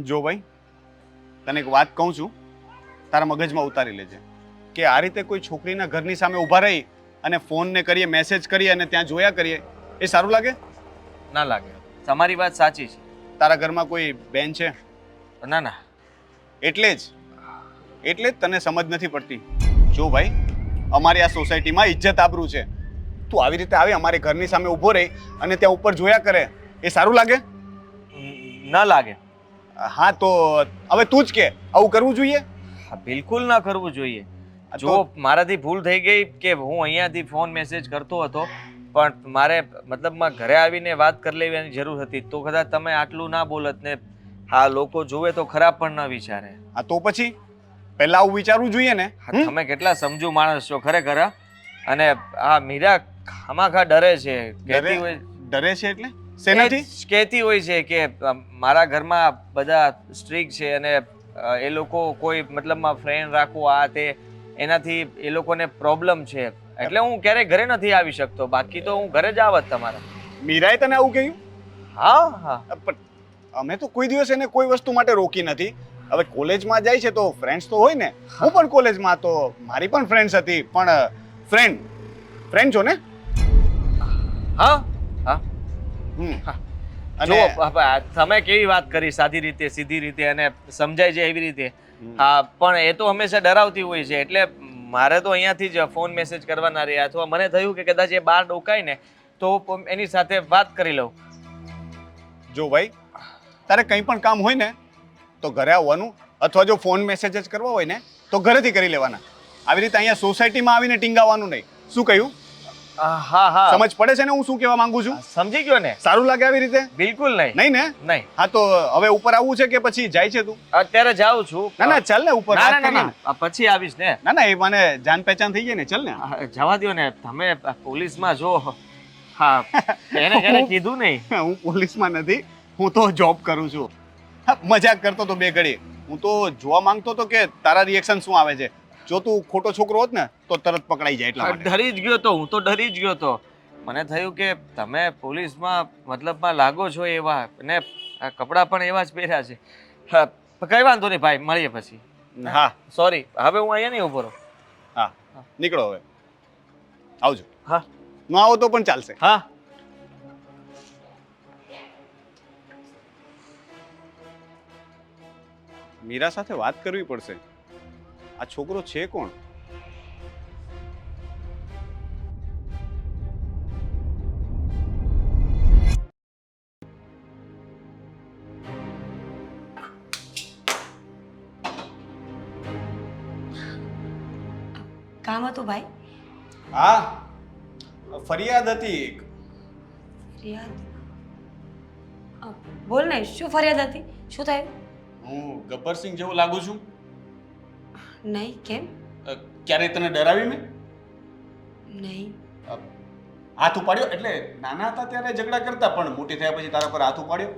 જો ભાઈ તને એક વાત કહું છું, તારા મગજમાં ઉતારી લેજે કે આ રીતે કોઈ છોકરીના ઘરની સામે ઊભા રહી અને ફોનને કરીએ, મેસેજ કરીએ અને ત્યાં જોયા કરીએ એ સારું લાગે? ના લાગે. તમારી વાત સાચી છે. તારા ઘરમાં કોઈ બેન છે? ના ના. એટલે જ તને સમજ નથી પડતી. જો ભાઈ અમારી આ સોસાયટીમાં ઇજ્જત આબરૂ છે. તું આવી રીતે આવી અમારી ઘરની સામે ઊભો રહી અને ત્યાં ઉપર જોયા કરે એ સારું લાગે? ના લાગે. હા તો હવે તું જ કે આવું કરવું જોઈએ? બિલકુલ ના કરવું જોઈએ. જો મારાથી ભૂલ થઈ ગઈ કે હું અહીંયાથી ફોન મેસેજ કરતો હતો, પણ મારે મતલબમાં ઘરે આવીને વાત કરી લેવાની જરૂર હતી, તો કદાચ તમે આટલું ના બોલત ને હા લોકો જોવે તો ખરાબ પણ ન વિચારે. હા તો પછી પહેલા આવું વિચારવું જોઈએ ને. તમે કેટલા સમજુ માણસ છો ખરેખર. અને આ મીરા ખામાખા ડરે છે. કહેતી હોય ડરે છે એટલે શેનાથી? કહેતી હોય છે કે મારા ઘરમાં બધા સ્ટ્રીક છે અને એ લોકો કોઈ મતલબમાં ફ્રેન્ડ રાખવું આ તે એનાથી એ લોકોને પ્રોબ્લેમ છે, એટલે હું ક્યારેય ઘરે નથી આવી શકતો. બાકી તો હું ઘરે જ આવત તમારા. મીરાએ તને આવું કહ્યું? હા હા. પણ અમે તો કોઈ દિવસ એને કોઈ વસ્તુ માટે રોકી નથી. હવે કોલેજમાં જાય છે તો ફ્રેન્ડ્સ તો હોય ને. હું પણ કોલેજમાં તો મારી પણ ફ્રેન્ડ્સ હતી, પણ ફ્રેન્ડ છો ને? હા હા. અને તમે કેવી વાત કરી, સાદી રીતે સીધી રીતે અને સમજાય છે એવી રીતે. હા પણ એ તો હંમેશા ડરાવતી હોય છે, એટલે મારે તો અહીંયાથી જ ફોન મેસેજ કરવાના રહ્યા. અથવા મને થયું કે કદાચ એ બહાર ડોકાય ને તો એની સાથે વાત કરી લઉં. જો ભાઈ તારે કંઈ પણ કામ હોય ને તો ઘરે આવવાનું, અથવા જો ફોન મેસેજ જ કરવા હોય ને તો ઘરેથી કરી લેવાના. આવી રીતે અહીંયા સોસાયટીમાં આવીને ટીંગાવાનું નહીં. શું કહ્યું? હા હા સમજ પડે છે ને હું શું કહેવા માંગુ છું? સમજી ગયો ને? સારું લાગે આવી રીતે? બિલકુલ નહીં. નહીં ને? નહીં. હા તો હવે ઉપર આવવું છે કે પછી જાય છે તું? અત્યારે જાઉં છું. ના ના ચાલ ને ઉપર ના વાત ના કરીએ ના ને. ના. પછી આવીશ ને. ના ના એ મને જાન પહેચાન થઈ જાય ને, ચાલ ને. જવા દ્યો ને. તમે પોલીસમાં જો. હા એને ક્યારે કીધું નહીં. હું પોલીસમાં નથી, હું તો જોબ કરું છું. હા, મજાક કરતો તો બે ઘડી. હું તો જોવા માંગતો હતો કે તારા રિએક્શન શું આવે છે. જો તું ખોટો છોકરો હોત ને તો તરત પકડાઈ જાય એટલા માટે. ડરી જ ગયો તો હું તો ડરી જ ગયો તો. મને થયું કે તમે પોલીસમાં મતલબમાં લાગો છો એવા ને આ કપડાં પણ એવા જ પહેર્યા છે. હા કઈ વાંધો નહીં ભાઈ, મળીએ પછી. હા સોરી, હવે હું અહીંયા નહીં ઉભો રહું. હા નીકળો હવે, આવજો. હા ન આવો તો પણ ચાલશે. હા. મીરા સાથે વાત કરવી પડશે. આ છોકરો છે કોણ? કામ હતું ભાઈ? હા ફરિયાદ હતી એક. ફરિયાદ? બોલ ને, શું ફરિયાદ હતી? શું થયું? હું ગબ્બરસિંહ જેવું લાગુ છું? નહીં, કેમ? ક્યારે તને ડરાવી મેં? નહીં. હાથ ઉપાડ્યો એટલે નાના હતા ત્યારે ઝઘડા કરતા, પણ મોટી થયા પછી તારા પર હાથ ઉપાડ્યો?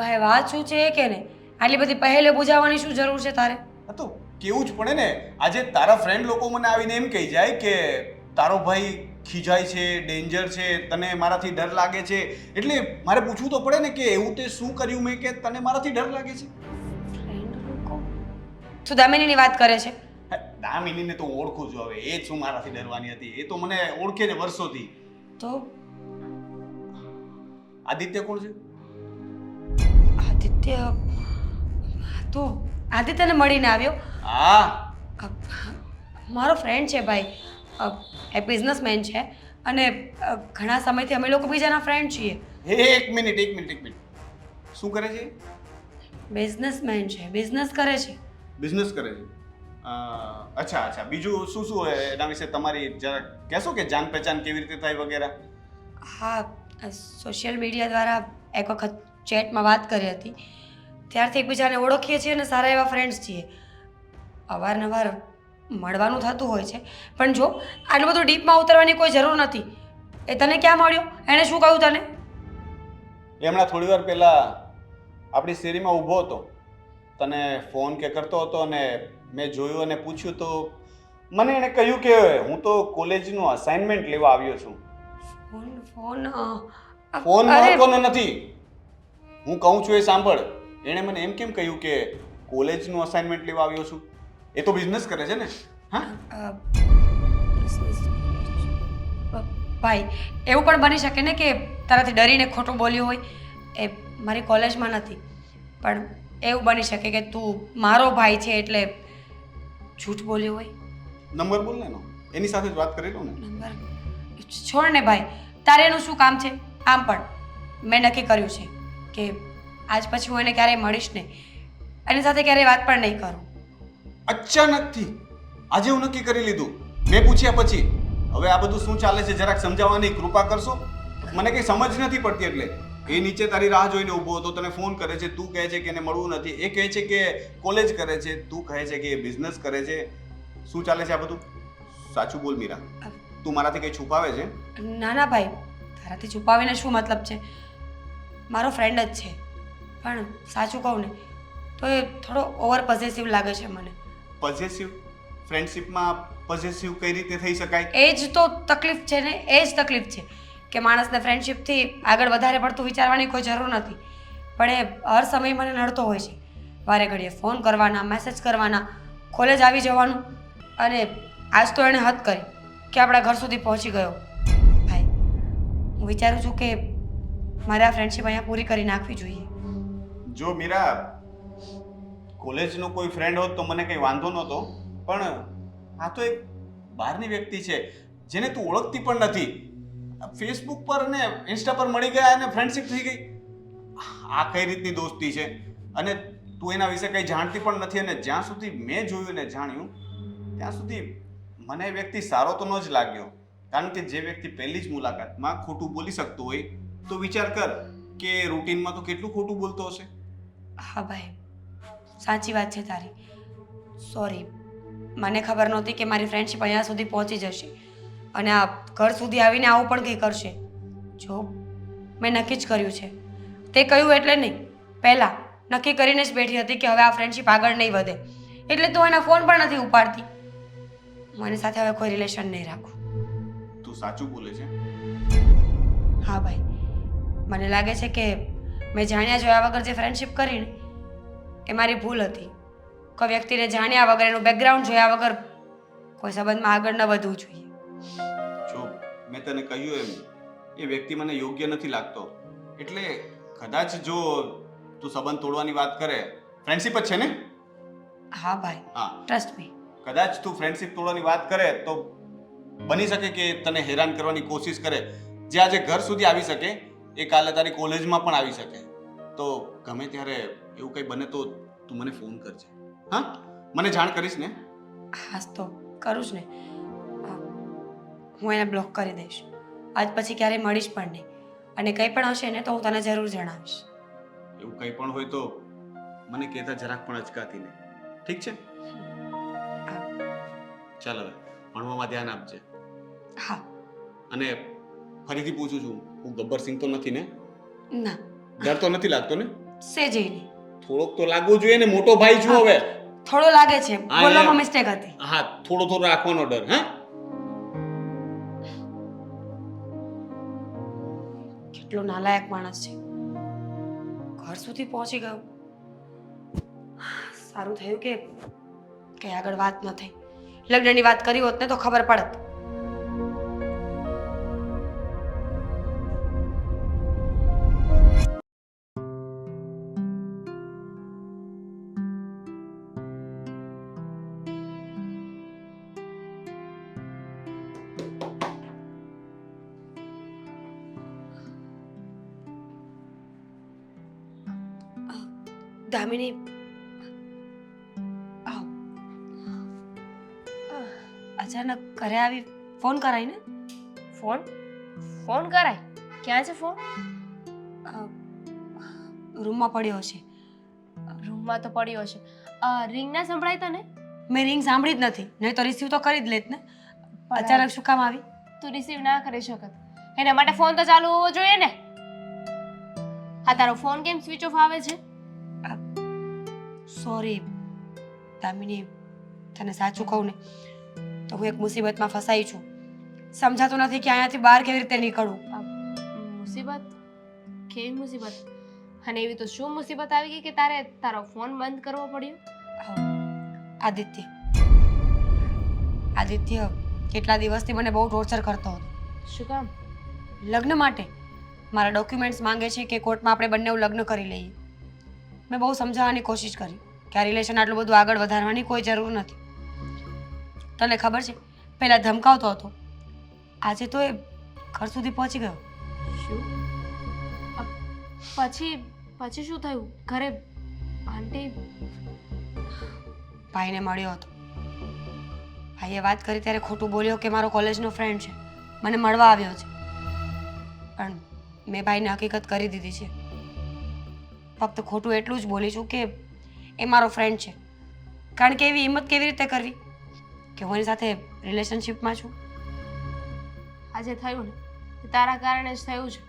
ભાઈ વાત શું છે કે ને, આટલી બધી પહેલે બુજાવવાની શું જરૂર છે તારે? હા તો કેવું જ પડે ને. આજે તારા ફ્રેન્ડ લોકો મને આવીને એમ કહી જાય કે તારો ભાઈ ખીજાય છે, ડેન્જર છે, તને મારાથી ડર લાગે છે, એટલે મારે પૂછવું તો પડે ને કે એવું તે શું કર્યું મેં કે તને મારાથી ડર લાગે છે? ફ્રેન્ડ લોકો? તું દામિનીની વાત કરે છે? દામિનીને તો ઓળખું છું હવે, એ જ શું મારાથી ડરવાની હતી? એ તો મને ઓળખે છે વર્ષોથી. તો આદિત્ય કોણ છે? આદિત્ય? તો આદિત્યને મળીને આવ્યો? હા મારો ફ્રેન્ડ છે ભાઈ, એ બિઝનેસમેન છે અને ઘણા સમયથી અમે લોકો બીજાના ફ્રેન્ડ છીએ. એક મિનિટ. શું કરે છે? બિઝનેસમેન છે, બિઝનેસ કરે છે. બિઝનેસ કરે છે? અચ્છા બીજું શું શું હોય એના વિશે તમારી જરા કહેશો કે જાન પહેચાન કેવી રીતે થાય વગેરે? હા, સોશિયલ મીડિયા દ્વારા એક વખત ચેટમાં વાત કરી હતી, ત્યારથી એકબીજાને ઓળખીએ છીએ અને સારા એવા ફ્રેન્ડ્સ છીએ. અવારનવાર મળવાનું થતું હોય છે, પણ જો આટલું બધું ડીપમાં ઉતરવાની કોઈ જરૂર નથી. એ તને ક્યાં મળ્યો? એણે શું કહ્યું તને? એ હમણાં થોડી વાર પહેલા આપણી શેરીમાં ઊભો હતો, તને ફોન કે કરતો હતો અને મેં જોયું અને પૂછ્યું તો મને એણે કહ્યું કે હું તો કોલેજનું અસાઇનમેન્ટ લેવા આવ્યો છું. ફોન મહત્વનો નથી, હું કહું છું એ સાંભળ. એણે મને એમ કેમ કહ્યું કે કોલેજનું અસાઇનમેન્ટ લેવા આવ્યો છું? એ તો બિઝનેસ કરે છે ને. હા ભાઈ, એવું પણ બની શકે ને કે તારાથી ડરીને ખોટું બોલ્યું હોય. એ મારી કોલેજમાં નથી, પણ એવું બની શકે કે તું મારો ભાઈ છે એટલે જૂઠ બોલ્યો હોય. નંબર બોલ ને એનો, એની સાથે જ વાત કરી લો ને. નંબર છોડ ને ભાઈ, તારે એનું શું કામ છે? આમ પણ મેં નક્કી કર્યું છે કે આજ પછી હું એને ક્યારેય મળીશ નહીં, એની સાથે ક્યારેય વાત પણ નહીં કરું. અચાનકથી આજે હું નક્કી કરી લીધું મેં પૂછ્યા પછી? હવે આ બધું શું ચાલે છે જરાક સમજાવવાની કૃપા કરશો? મને કંઈ સમજ નથી પડતી. એટલે એ નીચે તારી રાહ જોઈને ઊભો હતો, તને ફોન કરે છે, તું કહે છે કે એને મળવું નથી, એ કહે છે કે કોલેજ કરે છે, તું કહે છે કે એ બિઝનેસ કરે છે. શું ચાલે છે આ બધું? સાચું બોલ મીરા, તું મારાથી કંઈ છુપાવે છે? ના ના ભાઈ, તારાથી છુપાવીને શું મતલબ છે? મારો ફ્રેન્ડ જ છે, પણ સાચું કહું ને તો એ થોડો ઓવર પોઝેસિવ લાગે છે મને. પોઝેસિવ? ફ્રેન્ડશિપમાં પોઝેસિવ કઈ રીતે થઈ શકાય? એ જ તો તકલીફ છે ને, એ જ તકલીફ છે કે માણસને ફ્રેન્ડશિપથી આગળ વધારે પડતું વિચારવાની કોઈ જરૂર નથી, પણ એ હર સમય મને નડતો હોય છે. વારે ઘડીએ ફોન કરવાના, મેસેજ કરવાના, કોલેજ આવી જવાનું, અને આજ તો એણે હદ કરી કે આપણા ઘર સુધી પહોંચી ગયો. ભાઈ, હું વિચારું છું કે મારે આ ફ્રેન્ડશિપ અહીંયા પૂરી કરી નાખવી જોઈએ. જો મીરા, કોલેજનો કોઈ ફ્રેન્ડ હોત તો મને કંઈ વાંધો નહોતો, પણ આ તો એક બહારની વ્યક્તિ છે જેને તું ઓળખતી પણ નથી. ફેસબુક પર અને ઇન્સ્ટા પર મળી ગયા અને ફ્રેન્ડશિપ થઈ ગઈ. આ કઈ રીતની દોસ્તી છે? અને તું એના વિશે કંઈ જાણતી પણ નથી. અને જ્યાં સુધી મેં જોયું ને જાણ્યું ત્યાં સુધી મને એ વ્યક્તિ સારો તો ન જ લાગ્યો. કારણ કે જે વ્યક્તિ પહેલી જ મુલાકાતમાં ખોટું બોલી શકતો હોય તો વિચાર કર કે રૂટીનમાં તો કેટલું ખોટું બોલતો હશે. હા ભાઈ, સાચી વાત છે તારી. સોરી, મને ખબર નહોતી કે મારી ફ્રેન્ડશિપ અહીંયા સુધી પહોંચી જશે અને આ ઘર સુધી આવીને આવું પણ કંઈ કરશે. જો મેં નક્કી જ કર્યું છે, તે કહ્યું એટલે નહીં, પહેલાં નક્કી કરીને જ બેઠી હતી કે હવે આ ફ્રેન્ડશિપ આગળ નહીં વધે, એટલે તું એના ફોન પણ નથી ઉપાડતી. હું એની સાથે હવે કોઈ રિલેશન નહીં રાખું. તું સાચું બોલે છે? હા ભાઈ, મને લાગે છે કે મેં જાણ્યા જોયા વગર જે ફ્રેન્ડશિપ કરીને એ મારી ભૂલ હતી. કોઈ વ્યક્તિને જાણ્યા વગર, એનું બેકગ્રાઉન્ડ જોયા વગર કોઈ સંબંધમાં આગળ ન વધવું જોઈએ. જો મેં તને કહ્યું એમ, એ વ્યક્તિ મને યોગ્ય નથી લાગતો, એટલે કદાચ જો તું સંબંધ તોડવાની વાત કરે, ફ્રેન્ડશિપ જ છે ને? હા ભાઈ, હા, ટ્રસ્ટ મી. કદાચ તું ફ્રેન્ડશિપ તોડવાની વાત કરે તો બની શકે કે તને હેરાન કરવાની કોશિશ કરે. જે આજે ઘર સુધી આવી શકે એ કાલે તારી કોલેજમાં પણ આવી શકે. તો ગમે ત્યારે એવું કંઈ બને તો તું મને ફોન કરજે. હા, મને જાણ કરીશ ને? હાસ તો કરું જ ને. હું એને બ્લોક કરી દઈશ. આજ પછી ક્યારેય મળીશ પણ નહીં, અને કંઈ પણ હશે ને તો હું તને જરૂર જણાવીશ. એવું કંઈ પણ હોય તો મને કહેતા જરાક પણ અચકાતી નહીં, ઠીક છે? ચાલ હવે ભણવામાં ધ્યાન આપજે. હા. અને ફરીથી પૂછું છું, હું ગબ્બર સિંહ તો નથી ને? ના, ડર તો નથી લાગતો ને? સેજે નહીં. થોડોક તો લાગવું જોઈએ ને, મોટો ભાઈ છું હવે. થોડો લાગે છે, હા, બોલવામાં એમ. મિસ્ટેક હતી. હા, થોડો થોડો રાખવાનો ડર. હા, કેટલો નાલાયક માણસ છે, ઘર સુધી પહોંચી ગયો. સારું થયું કે કઈ આગળ વાત ન થઈ. લગ્નની વાત કરી હોત ને તો ખબર પડત. દામિની, આવ. અચાનક ઘરે આવી ફોન કરાય ને? ફોન ફોન કરાય? ક્યાં છે ફોન? રૂમમાં પડ્યો હશે. રૂમમાં તો પડ્યો હશે. રિંગ ના સંભળાય તને? મેં રિંગ સાંભળી જ નથી, નહીં તો રિસીવ તો કરી જ લેત ને. અચાનક શું કામ આવી? તું રિસીવ ના કરી શકત, એના માટે ફોન તો ચાલુ હોવો જોઈએ ને. હા, તારો ફોન કેમ સ્વિચ ઓફ આવે છે? સોરી દામિની, તને સાચું કહું ને તો હું એક મુસીબતમાં ફસાઈ છું. સમજાતું નથી કે અહીંયાથી બહાર કેવી રીતે નીકળું. મુસીબત? કેવી મુસીબત? અને એવી તો શું મુસીબત આવી ગઈ કે તારે તારો ફોન બંધ કરવો પડ્યો? આદિત્ય આદિત્ય કેટલા દિવસથી મને બહુ ટોર્ચર કરતો હતો. શું કામ? લગ્ન માટે મારા ડોક્યુમેન્ટ્સ માંગે છે કે કોર્ટમાં આપણે બંને લગ્ન કરી લઈએ. મેં બહુ સમજાવવાની કોશિશ કરી કે આ રિલેશન આટલું બધું આગળ વધારવાની કોઈ જરૂર નથી. તને ખબર છે, પહેલાં ધમકાવતો હતો, આજે તો એ ઘર સુધી પહોંચી ગયો. શું? પછી શું થયું? ઘરે આંટી? ભાઈને મળ્યો હતો. ભાઈએ વાત કરી ત્યારે ખોટું બોલ્યો કે મારો કોલેજનો ફ્રેન્ડ છે, મને મળવા આવ્યો છે. પણ મેં ભાઈને હકીકત કરી દીધી છે. ફક્ત ખોટું એટલું જ બોલી છું કે એ મારો ફ્રેન્ડ છે. કારણ કે એવી હિંમત કેવી રીતે કરવી કે હું એની સાથે રિલેશનશિપમાં છું. આજે થયું ને એ તારા કારણે જ થયું છે.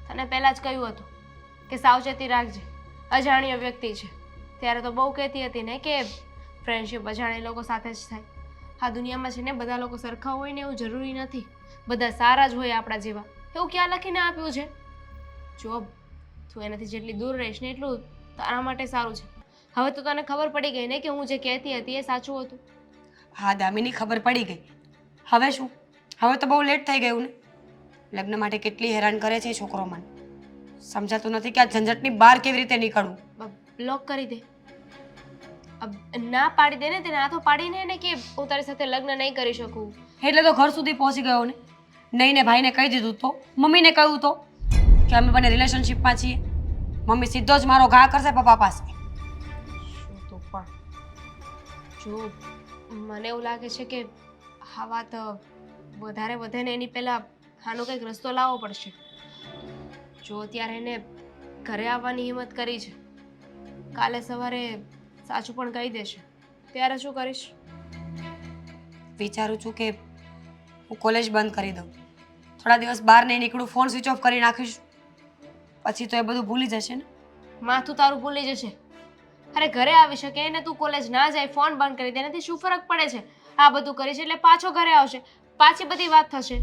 તને પહેલાં જ કહ્યું હતું કે સાવચેતી રાખજે, અજાણ્યો વ્યક્તિ છે. ત્યારે તો બહુ કહેતી હતી ને કે ફ્રેન્ડશિપ અજાણ્યા લોકો સાથે જ થાય. આ દુનિયામાં છે ને બધા લોકો સરખા હોય ને એવું જરૂરી નથી. બધા સારા જ હોય આપણા જેવા, એવું ક્યાં લખીને આપ્યું છે? જો તું એનાથી જેટલી દૂર રહીશ ને એટલું તારા માટે સારું છે. હવે તો તને ખબર પડી ગઈ ને કે હું જે કહેતી હતી એ સાચું હતું. હા દામિની, ખબર પડી ગઈ. હવે શું? હવે તો બહુ લેટ થઈ ગયું ને. લગ્ન માટે કેટલી હેરાન કરે છે એ છોકરો મને. સમજાતું નથી કે આ ઝંઝટની બહાર કેવી રીતે નીકળવું. બ્લોક કરી દે. ના પાડી દે ને, તેને હાથો પાડીને ને કે હું તારી સાથે લગ્ન નહીં કરી શકું. એટલે તો ઘર સુધી પહોંચી ગયો ને. નહીં ને ભાઈને કહી દીધું તો, મમ્મીને કહ્યું તો કે અમે બંને રિલેશનશિપમાં છીએ. મમ્મી સીધો જ મારો ઘા કરશે પપ્પા પાસે. શું તો પણ જો મને એવું લાગે છે કે આ વાત વધારે વધે ને એની પહેલા આનો કંઈક રસ્તો લાવવો પડશે. જો અત્યારે એને ઘરે આવવાની હિંમત કરી છે, કાલે સવારે સાચું પણ કહી દેશે, ત્યારે શું કરીશ? વિચારું છું કે હું કોલેજ બંધ કરી દઉં, થોડા દિવસ બહાર નહીં નીકળું, ફોન સ્વિચ ઓફ કરી નાખીશ, પછી તો એ બધું ભૂલી જશે ને. માથું તારું ભૂલી જશે. અરે ઘરે આવી શકે ને તું કોલેજ ના જાય, ફોન બંધ કરી દે, એનાથી શું ફરક પડે છે? આ બધું કરી છે એટલે પાછો ઘરે આવશે, પાછી બધી વાત થશે.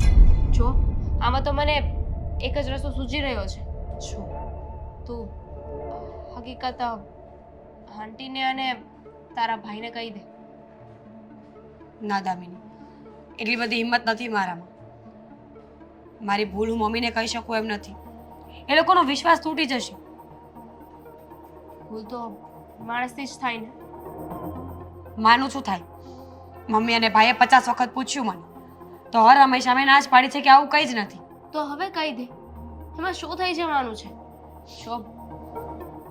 જો આમાં તો મને એક જ રસ્તો સૂઝી રહ્યો છે. શું? તું હકીકત આંટીને અને તારા ભાઈને કહી દે. ના દામિની, એટલી બધી હિંમત નથી મારામાં. મારી ભૂલ હું મમ્મીને કહી શકું એમ નથી. એ લોકોનો વિશ્વાસ તૂટી જશે. ભૂલ તો માણસથી જ થાય ને. માનું છું થાય. મમ્મી અને ભાઈએ 50 વખત પૂછ્યું મને, તો હર હંમેશા મેં ના જ પાડી છે કે આવું કંઈ જ નથી. તો હવે કહી દે, એમાં શું થઈ જવાનું છે? જો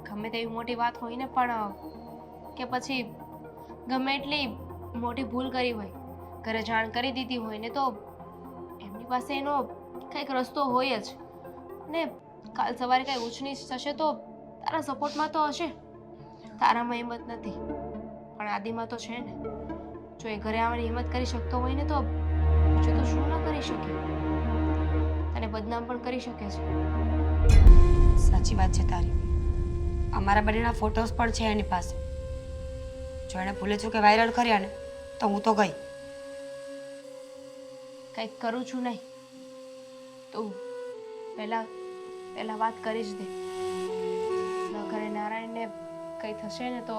ગમે તેવી મોટી વાત હોય ને, પણ કે પછી ગમે એટલી મોટી ભૂલ કરી હોય, ઘરે જાણ કરી દીધી હોય ને, તો એમની પાસે એનો કંઈક રસ્તો હોય જ. ને કાલ સવારે કંઈ ઊંચનીચ થશે તો તારા સપોર્ટમાં તો હશે. તારામાં હિંમત નથી પણ આદિમાં તો છે ને. જો એ ઘરે આવવાની હિંમત કરી શકતો હોય ને, તો બીજું તો શું ન કરી શકે? અને બદનામ પણ કરી શકે છે. સાચી વાત છે તારી. અમારા બંનેના ફોટોસ પણ છે એની પાસે. જો એણે ભૂલે ચૂકે વાયરલ કર્યા ને, તો હું તો ગઈ. કંઈક કરું છું નહીં, તું પહેલા વાત કરી જ દે. ન કરે નારાયણને કંઈ થશે ને તો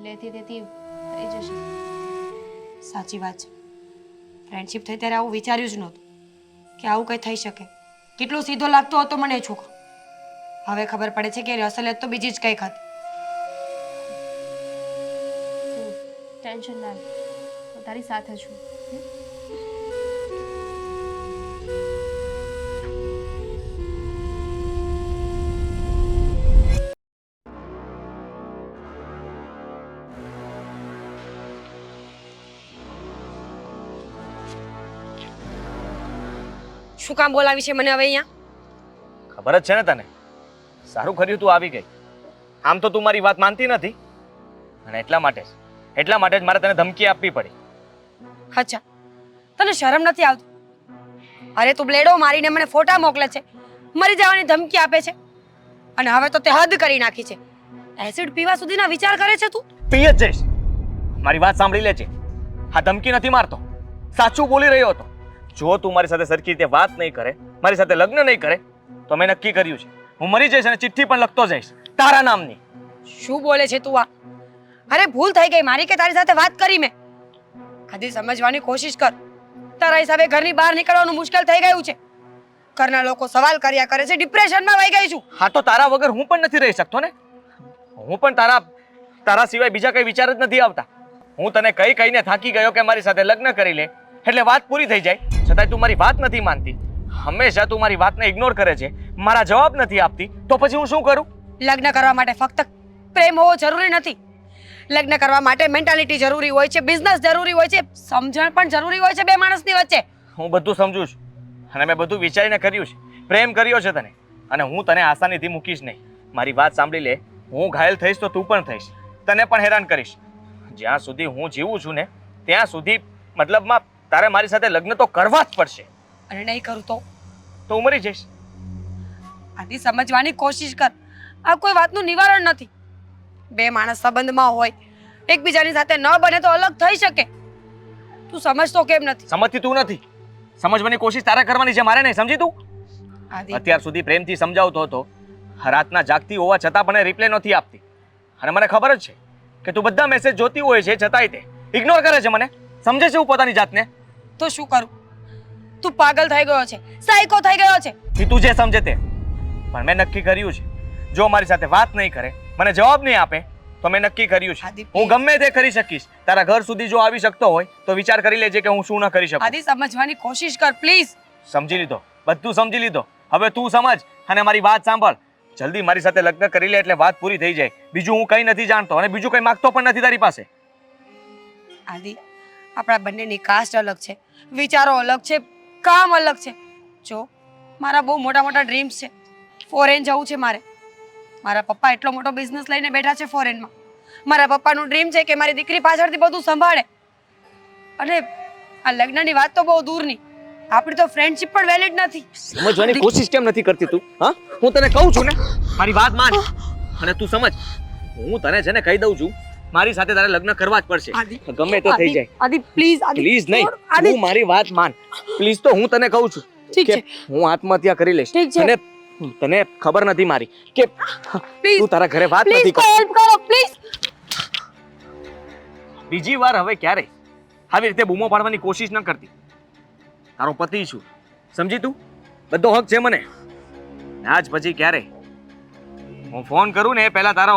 લેતી દેતી થઈ જશે. સાચી વાત છે. ફ્રેન્ડશિપ થઈ ત્યારે આવું વિચાર્યું જ નહોતું કે આવું કંઈ થઈ શકે. કેટલો સીધો લાગતો હતો મને એ છોકરો. હવે ખબર પડે છે કે એની અસલિયત તો બીજી જ કંઈક હતી. તું ટેન્શન ના લે, હું તારી સાથે છું. શું કામ બોલાવી છે મને હવે અહીંયા? ખબર જ છે ને તને. સારું કર્યું તું આવી ગઈ. આમ તો તું મારી વાત માનતી નથી, અને એટલા માટે જ મારે તને ધમકી આપવી પડી. અચ્છા, તને શરમ નથી આવતી? અરે તું બ્લેડો મારીને મને ફોટા મોકલે છે, મરી જવાની ધમકી આપે છે, અને હવે તો તે હદ કરી નાખી છે. એસિડ પીવા સુધીના વિચાર કરે છે તું? પી જ જઈશ. મારી વાત સાંભળી લેજે. આ ધમકી નથી મારતો, સાચું બોલી રહ્યો હતો. જો તું મારી સાથે સરખી રીતે વાત નહીં કરે, મારી સાથે લગ્ન નહીં કરે, તો મેં નક્કી કર્યું છે હું મરી જઈશ અને ચિઠ્ઠી પણ લખતો જઈશ તારા નામની. શું બોલે છે તું આ? અરે ભૂલ થઈ ગઈ મારી કે તારી સાથે વાત કરી મેં. આદિ સમજવાની કોશિશ કર. તારા હિસાબે ઘરની બહાર નીકળવાનું મુશ્કેલ થઈ ગયું છે. ઘરના લોકો સવાલ કર્યા કરે છે, ડિપ્રેશનમાં વહી ગઈ છું. હા તો તારા વગર હું પણ નથી રહી શકતો ને. હું પણ તારા સિવાય બીજા કઈ વિચાર જ નથી આવતા. હું તને કહીને થાકી ગયો કે મારી સાથે લગ્ન કરી લે એટલે વાત પૂરી થઈ જાય, છતાંય તું મારી વાત નથી માનતી. હંમેશા તું મારી વાતને ઇગ્નોર કરે છે, મારા જવાબ નથી આપતી, તો પછી હું શું કરું? લગ્ન કરવા માટે ફક્ત પ્રેમ હોવો જરૂરી નથી. લગ્ન કરવા માટે મેન્ટાલિટી જરૂરી હોય છે, બિઝનેસ જરૂરી હોય છે, સમજણ પણ જરૂરી હોય છે બે માણસની વચ્ચે. હું બધું સમજુ છું અને મેં બધું વિચારીને કર્યું છે. પ્રેમ કર્યો છે તને, અને હું તને આસાનીથી મૂકીશ નહીં. મારી વાત સાંભળી લે. હું ઘાયલ થઈશ તો તું પણ થઈશ, તને પણ હેરાન કરીશ. જ્યાં સુધી હું જીવું છું ને ત્યાં સુધી મતલબમાં તારે મારી સાથે લગ્ન તો કરવા જ પડશે. અને નહીં કરું તો હું મરી જઈશ. આદિ સમજવાની કોશિશ કર. આ કોઈ વાતનું નિવારણ નથી. બે માણસ સંબંધમાં હોય, એકબીજાની સાથે ન બને તો અલગ થઈ શકે. તું સમજતો કેમ નથી? સમજતી તું નથી. સમજવાની કોશિશ તારે કરવાની છે, મારે નહીં. સમજી તું? આદિ અત્યાર સુધી પ્રેમથી સમજાવતો હતો, રાતના જાગતી હોવા છતાં પણ રિપ્લે નથી આપતી. અને મને ખબર જ છે કે તું બધા મેસેજ જોતી હોય છે, છતાંય તે ઇગ્નોર કરે છે મને. સમજે છે હું પોતાની જાતને? તો શું કરું? તું પાગલ થઈ ગયો છે, સાયકો થઈ ગયો છે. તું જે સમજે તે. પણ મેં નક્કી કર્યું છે, જો મારી સાથે વાત નહીં કરે, મને જવાબ નહીં આપે, તો મેં નક્કી કર્યું છે આદિ, હું ગમે તે કરી શકીશ. તારા ઘર સુધી જો આવી શકતો હોય તો વિચાર કરી લેજે કે હું શું ન કરી શકું. આદિ સમજવાની કોશિશ કર પ્લીઝ. સમજી લીધો, બધું સમજી લીધો. હવે તું સમજ અને મારી વાત સાંભળ. જલ્દી મારી સાથે લગ્ન કરી લે એટલે વાત પૂરી થઈ જાય. બીજું હું કંઈ નથી જાણતો અને બીજું કંઈ માંગતો પણ નથી તારી પાસે. આદિ આપણા બંનેની કાસ્ટ અલગ છે, વિચારો અલગ છે, કામ અલગ છે. જો મારા બહુ મોટા મોટા ડ્રીમ્સ છે. ફોરેન જવું છે મારે. મારા પપ્પા એટલો મોટો બિઝનેસ લઈને બેઠા છે ફોરેનમાં. મારા પપ્પાનું ડ્રીમ છે કે મારી દીકરી પાછળથી બધું સંભાળે. અને આ લગ્નની વાત તો બહુ દૂરની, આપણી તો ફ્રેન્ડશિપ પણ વેલિડ નથી. સમજવાની કોશિશ કેમ નથી કરતી તું? હા, હું તને કહું છું ને, મારી વાત માન અને તું સમજ. હું તને છે ને કહી દઉં છું, મારી સાથે તારે લગ્ન કરવા જ પડશે, આદિ, ગમે તે થઈ જાય. આદિ પ્લીઝ, આદિ પ્લીઝ નહીં, આદિ, તું મારી વાત માન પ્લીઝ. તો હું તને કહું છું ઠીક કે છે. હું આત્મહત્યા કરી લઈશ. ઠીક છે. અને તને ખબર નથી મારી કે પ્લીઝ તું તારા ઘરે વાત નથી પ્લીઝ કરતી. હેલ્પ કરો પ્લીઝ. બીજી વાર હવે ક્યારે આવી રીતે બૂમો પાડવાની કોશિશ ન કરતી. તારો પતિ છું, સમજી તું? બધો હક છે મને. આજ પછી ક્યારે હું ફોન કરું ને પહેલા તારો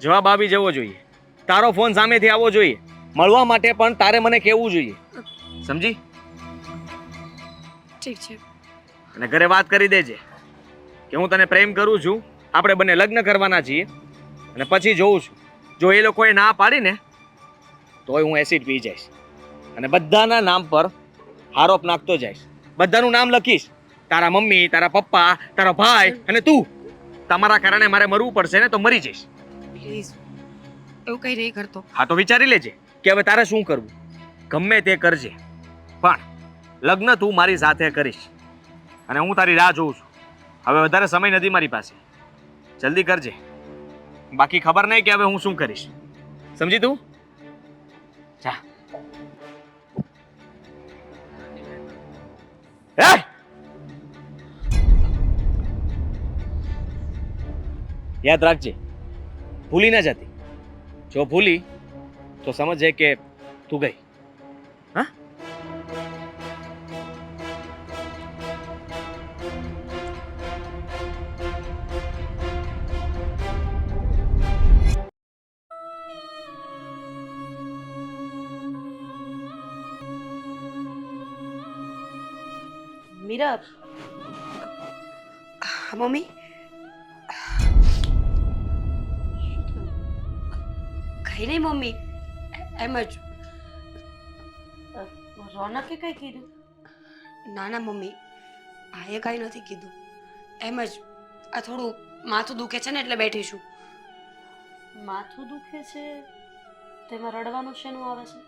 જવાબ આવી જવો જોઈએ. તારો ફોન સામેથી આવવો જોઈએ. મળવા માટે પણ તારે મને કહેવું જોઈએ, સમજી? ઠીક છે. અને ઘરે વાત કરી દેજે કે હું તને પ્રેમ કરું છું, આપણે બંને લગ્ન કરવાના છીએ. અને પછી જોઉં છું, જો એ લોકોએ ના પાડી ને તોય હું એસિડ પી જઈશ અને બધાના નામ પર આરોપ નાખતો જઈશ. બધાનું નામ લખીશ, તારા મમ્મી, તારા પપ્પા, તારા ભાઈ અને તું. તમારા કારણે મારે મરવું પડશે ને તો મરી જઈશ. પ્લીઝ એવું કંઈ નહીં કરતો. હા તો વિચારી લેજે કે હવે તારે શું કરવું. ગમે તે કરજે, પણ લગ્ન તું મારી સાથે કરીશ અને હું તારી રાહ જોઉં છું. હવે વધારે સમય નથી મારી પાસે, જલ્દી કરજે. બાકી ખબર નહીં કે હવે હું શું કરીશ, સમજી તું? જા. એ! યાદ રાખજે, ભૂલી ના જતી. જો ભૂલી તો સમજે કે તું ગઈ. હા? મીરા, હા મમ્મી. કઈ નહીં મમ્મી, એમ જ. રોનકે કઈ કીધું? ના ના મમ્મી, ભાઈએ કાંઈ નથી કીધું. એમ જ આ થોડું માથું દુખે છે ને એટલે બેઠી છું. માથું દુખે છે? તેમાં રડવાનું શેનું આવે છે?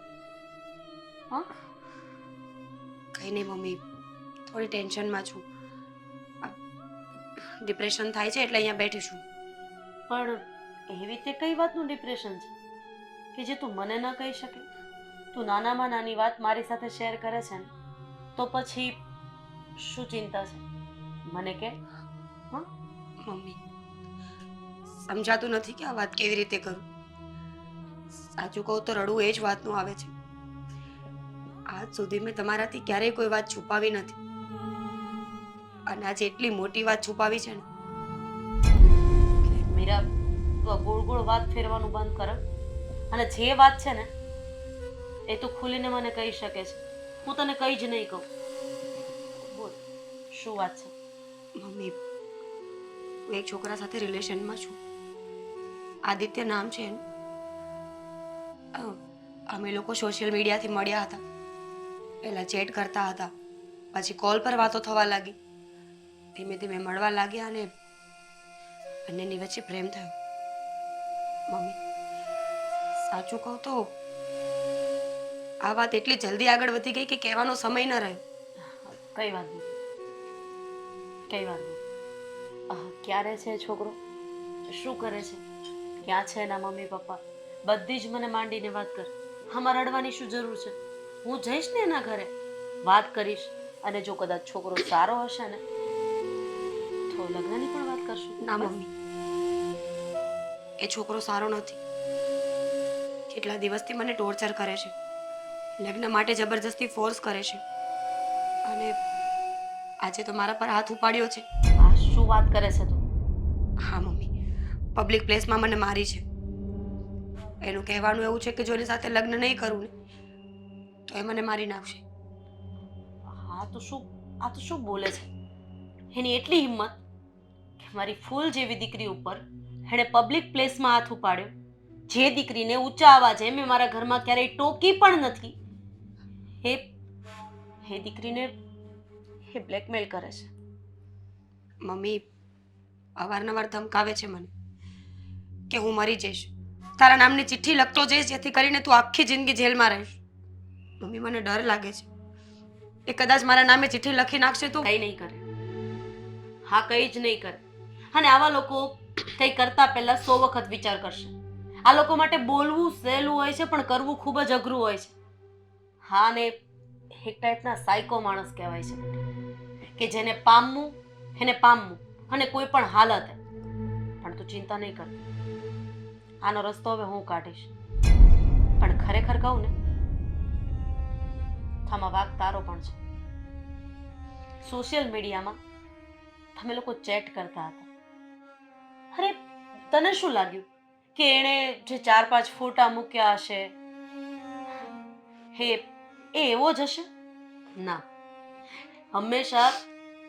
હા, કંઈ નહીં મમ્મી, થોડી ટેન્શનમાં છું. ડિપ્રેશન થાય છે એટલે અહીંયા બેઠી છું. પણ એવી તે કઈ વાતનું ડિપ્રેશન છે કે જે તું મને ન કહી શકે? તું નાનામાં નાની વાત મારી સાથે શેર કરે છે ને, તો પછી શું ચિંતા છે? મને કે. મમ્મી, સમજાતું નથી કે આ વાત કેવી રીતે કરું. સાચું કહું તો રડવું એ જ વાતનું આવે છે. આજ સુધી મેં તમારાથી ક્યારેય કોઈ વાત છુપાવી નથી, અને આજે એટલી મોટી વાત છુપાવી છે ને. મીરા, તું આ ગોળ ગોળ વાત ફેરવાનું બંધ કર અને જે વાત છે ને એ તું ખુલીને મને કહી શકે છે. હું તને કંઈ જ નહીં કહું. બોલ, શું વાત છે? મમ્મી, હું એક છોકરા સાથે રિલેશનમાં છું. આદિત્ય નામ છે એનું. અમે લોકો સોશિયલ મીડિયાથી મળ્યા હતા. પહેલા ચેટ કરતા હતા, પછી કોલ પર વાતો થવા લાગી. ધીમે ધીમે મળવા લાગ્યા અને બંનેની વચ્ચે પ્રેમ થયો. મમ્મી, સાચું કહું તો આ વાત એટલી જલ્દી આગળ વધી ગઈ કે કહેવાનો સમય ન રહ્યો. કઈ વાત નહીં, કઈ વાત નહીં. ક્યારે છે એ છોકરો? શું કરે છે? ક્યાં છે એના મમ્મી પપ્પા? બધી જ મને માંડીને વાત કર. આમાં રડવાની શું જરૂર છે? હું જઈશ ને એના ઘરે, વાત કરીશ, અને જો કદાચ છોકરો સારો હશે ને તો લગ્નની પણ વાત કરશું. ના મમ્મી, એ છોકરો સારો નથી. કેટલા દિવસથી મને ટોર્ચર કરે છે, લગ્ન માટે જબરજસ્તી ફોર્સ કરે છે, અને આજે તો મારા પર હાથ ઉપાડ્યો છે. આ શું વાત કરે છે તું? હા મમ્મી, પબ્લિક પ્લેસમાં મને મારી છે. એનું કહેવાનું એવું છે કે જો એની સાથે લગ્ન નહીં કરું ને તો એ મને મારી નાખશે. આ તો શું બોલે છે? એની એટલી હિંમત કે મારી ફૂલ જેવી દીકરી ઉપર એણે પબ્લિક પ્લેસમાં હાથ ઉપાડ્યો. જે દીકરીને ઊંચા અવાજે મેં મારા ઘરમાં ક્યારેય ટોકી પણ નથી, એ દીકરીને એ બ્લેકમેલ કરે છે. મમ્મી અવારનવાર ધમકાવે છે મને કે હું મરી જઈશ, તારા નામની ચિઠ્ઠી લખતો જઈશ જેથી કરીને તું આખી જિંદગી જેલમાં રહીશ. મમ્મી મને ડર લાગે છે એ કદાચ મારા નામે ચિઠ્ઠી લખી નાખશે તો. કંઈ નહીં કરે. હા, કંઈ જ નહીં કરે. અને આવા લોકો કંઈ કરતા પહેલા 100 વખત વિચાર કરશે. આ લોકો માટે બોલવું સહેલું હોય છે પણ કરવું ખૂબ જ અઘરું હોય છે. હા, ને એક ટાઈપના સાયકો માણસ કહેવાય છે કે જેને પામવું એને પામવું અને કોઈ પણ હાલતે. પણ તું ચિંતા નહીં કર, આનો રસ્તો હવે હું કાઢીશ. પણ ખરેખર કહું ને, આમાં વાંક તારો પણ છે. સોશિયલ મીડિયામાં તમે લોકો ચેટ કરતા હતા. અરે તને શું લાગ્યું કે એણે જે 4-5 ફોટા મૂક્યા હશે એ એવો જ હશે? ના, હંમેશા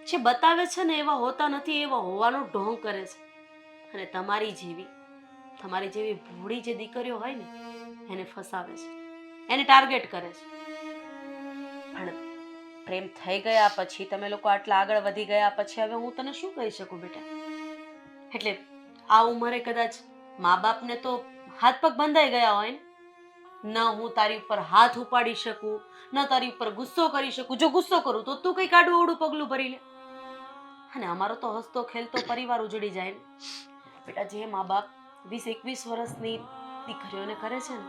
જે બતાવે છે ને એવા હોતા નથી, એવા હોવાનો ઢોંગ કરે છે. અને તમારી જેવી ભોળી જે દીકરીઓ હોય ને એને ફસાવે છે, એને ટાર્ગેટ કરે છે. પણ પ્રેમ થઈ ગયા પછી, તમે લોકો આટલા આગળ વધી ગયા પછી હવે હું તને શું કહી શકું બેટા? એટલે આ ઉંમરે કદાચ મા બાપને તો હાથ પગ બંધાઈ ગયા હોય ને, ન હું તારી ઉપર હાથ ઉપાડી શકું, ન તારી ઉપર ગુસ્સો કરી શકું. જો ગુસ્સો કરું તો તું કંઈક આડું અવળું પગલું ભરી લે. અને અમારો તો હસતો ખેલતો પરિવાર ઉજળી જાય ને. બેટા, જે મા બાપ 20-21 વર્ષની દીકરીઓને કરે છે ને,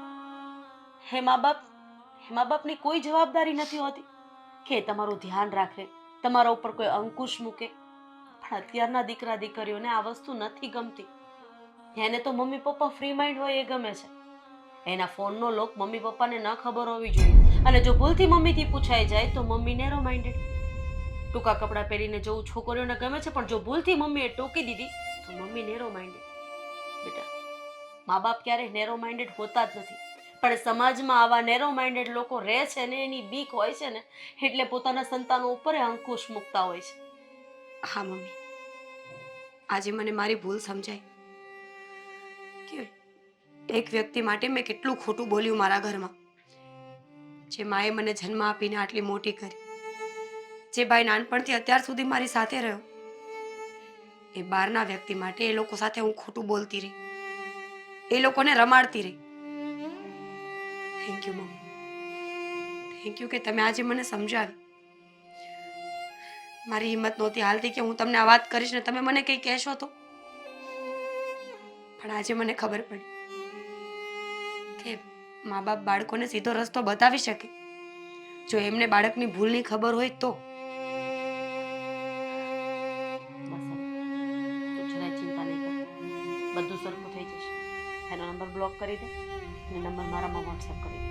હે મા બાપની કોઈ જવાબદારી નથી હોતી કે તમારું ધ્યાન રાખે, તમારા ઉપર કોઈ અંકુશ મૂકે. પણ અત્યારના દીકરા દીકરીઓને આ વસ્તુ નથી ગમતી. એને તો મમ્મી પપ્પા ફ્રી માઇન્ડ હોય એ ગમે છે. એના ફોનનો લોક મમ્મી પપ્પાને ન ખબર હોવી જોઈએ. અને જો ભૂલથી મમ્મીથી પૂછાઈ જાય તો મમ્મી નેરો માઇન્ડેડ. ટૂંકા કપડાં પહેરીને જવું છોકરીઓને ગમે છે, પણ જો ભૂલથી મમ્મીએ ટોકી દીધી તો મમ્મી નેરો માઇન્ડેડ. બેટા, મા બાપ ક્યારેય નેરો માઇન્ડેડ હોતા જ નથી. પણ સમાજમાં આવા નેરો માઇન્ડેડ લોકો રહે છે ને, એની બીક હોય છે ને, એટલે પોતાના સંતાનો ઉપર અંકુશ મૂકતા હોય છે. હા મમ્મી, આજે મને મારી ભૂલ સમજાય કે એક વ્યક્તિ માટે મેં કેટલું ખોટું બોલ્યું મારા ઘરમાં. જે માએ મને જન્મ આપીને આટલી મોટી કરી, જે ભાઈ નાનપણથી અત્યાર સુધી મારી સાથે રહ્યો, એ બહારના વ્યક્તિ માટે એ લોકો સાથે હું ખોટું બોલતી રહી, એ લોકોને રમાડતી રહી. Thank you mummy, thank you કે તમે આજે મને સમજાવી. મારી હિંમત નહોતી હાલતી કે હું તમને આ વાત કરીશ ને તમે મને કંઈ કહેશો તો. પણ આજે મને ખબર પડી કે મા બાપ બાળકોને સીધો રસ્તો બતાવી શકે જો એમને બાળકની ભૂલની ખબર હોય તો. બસ હવે તું જરાય ચિંતા નહીં કર, બધું સરખું થઈ જશે. એનો નંબર બ્લોક કરી દે અને નંબર મારામાં વોટ્સએપ કરી દે.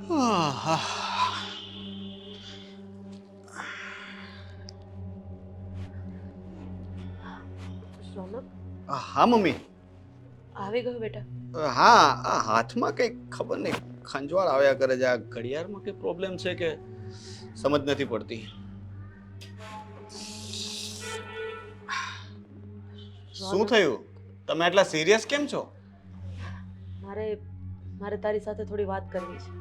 હા રોનક, હા મમ્મી. આવી ગયો બેટા? હા, આ હાથમાં કંઈક ખબર નહીં ખંજવાળ આવ્યા કરે છે. આ ઘડિયાળમાં કંઈ પ્રોબ્લેમ છે કે સમજ નથી પડતી. શું થયું? તમે આટલા સિરિયસ કેમ છો? મારે તારી સાથે થોડી વાત કરવી છે.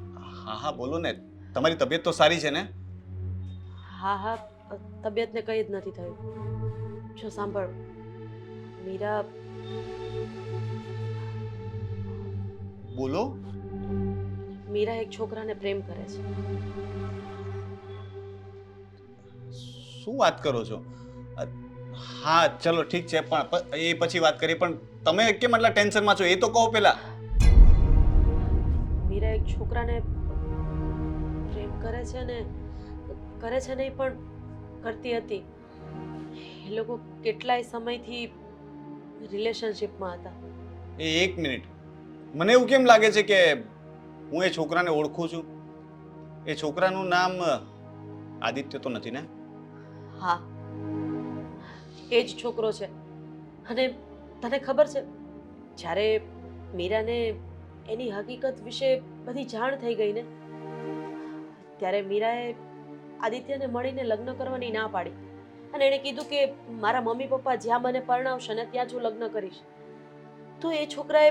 હા બોલો ને. તમારી તબિયત તો સારી છે ને? હા, તબિયતને કંઈ જ નથી થયું. જો સાંભળ, મીરા બોલો. એક છોકરાને પ્રેમ કરે છે. શું વાત કરો છો? હા ચલો ઠીક છે, પણ એ પછી વાત કરીએ. પણ તમે કેમ આટલા ટેન્શનમાં છો એ તો કહો પહેલા. મીરા એક છોકરાને પ્રેમ કરે છે ને, કરે છે નહીં પણ કરતી હતી. એ લોકો કેટલાય સમયથી રિલેશનશિપમાં હતા. એક મિનિટ, મને એવું કેમ લાગે છે કે હું એ છોકરાને ઓળખું છું? એ છોકરાનું નામ આદિત્ય તો નથી ને? હા, એ જ છોકરો છે. અને તને ખબર છે, જ્યારે મીરાને એની હકીકત વિશે બધી જાણ થઈ ગઈ ને, ત્યારે મીરાએ આદિત્યને મળીને લગ્ન કરવાની ના પાડી. અને એણે કીધું કે મારા મમ્મી પપ્પા જ્યાં મને પરણાવશે ને ત્યાં જ હું લગ્ન કરીશ. તો એ છોકરાએ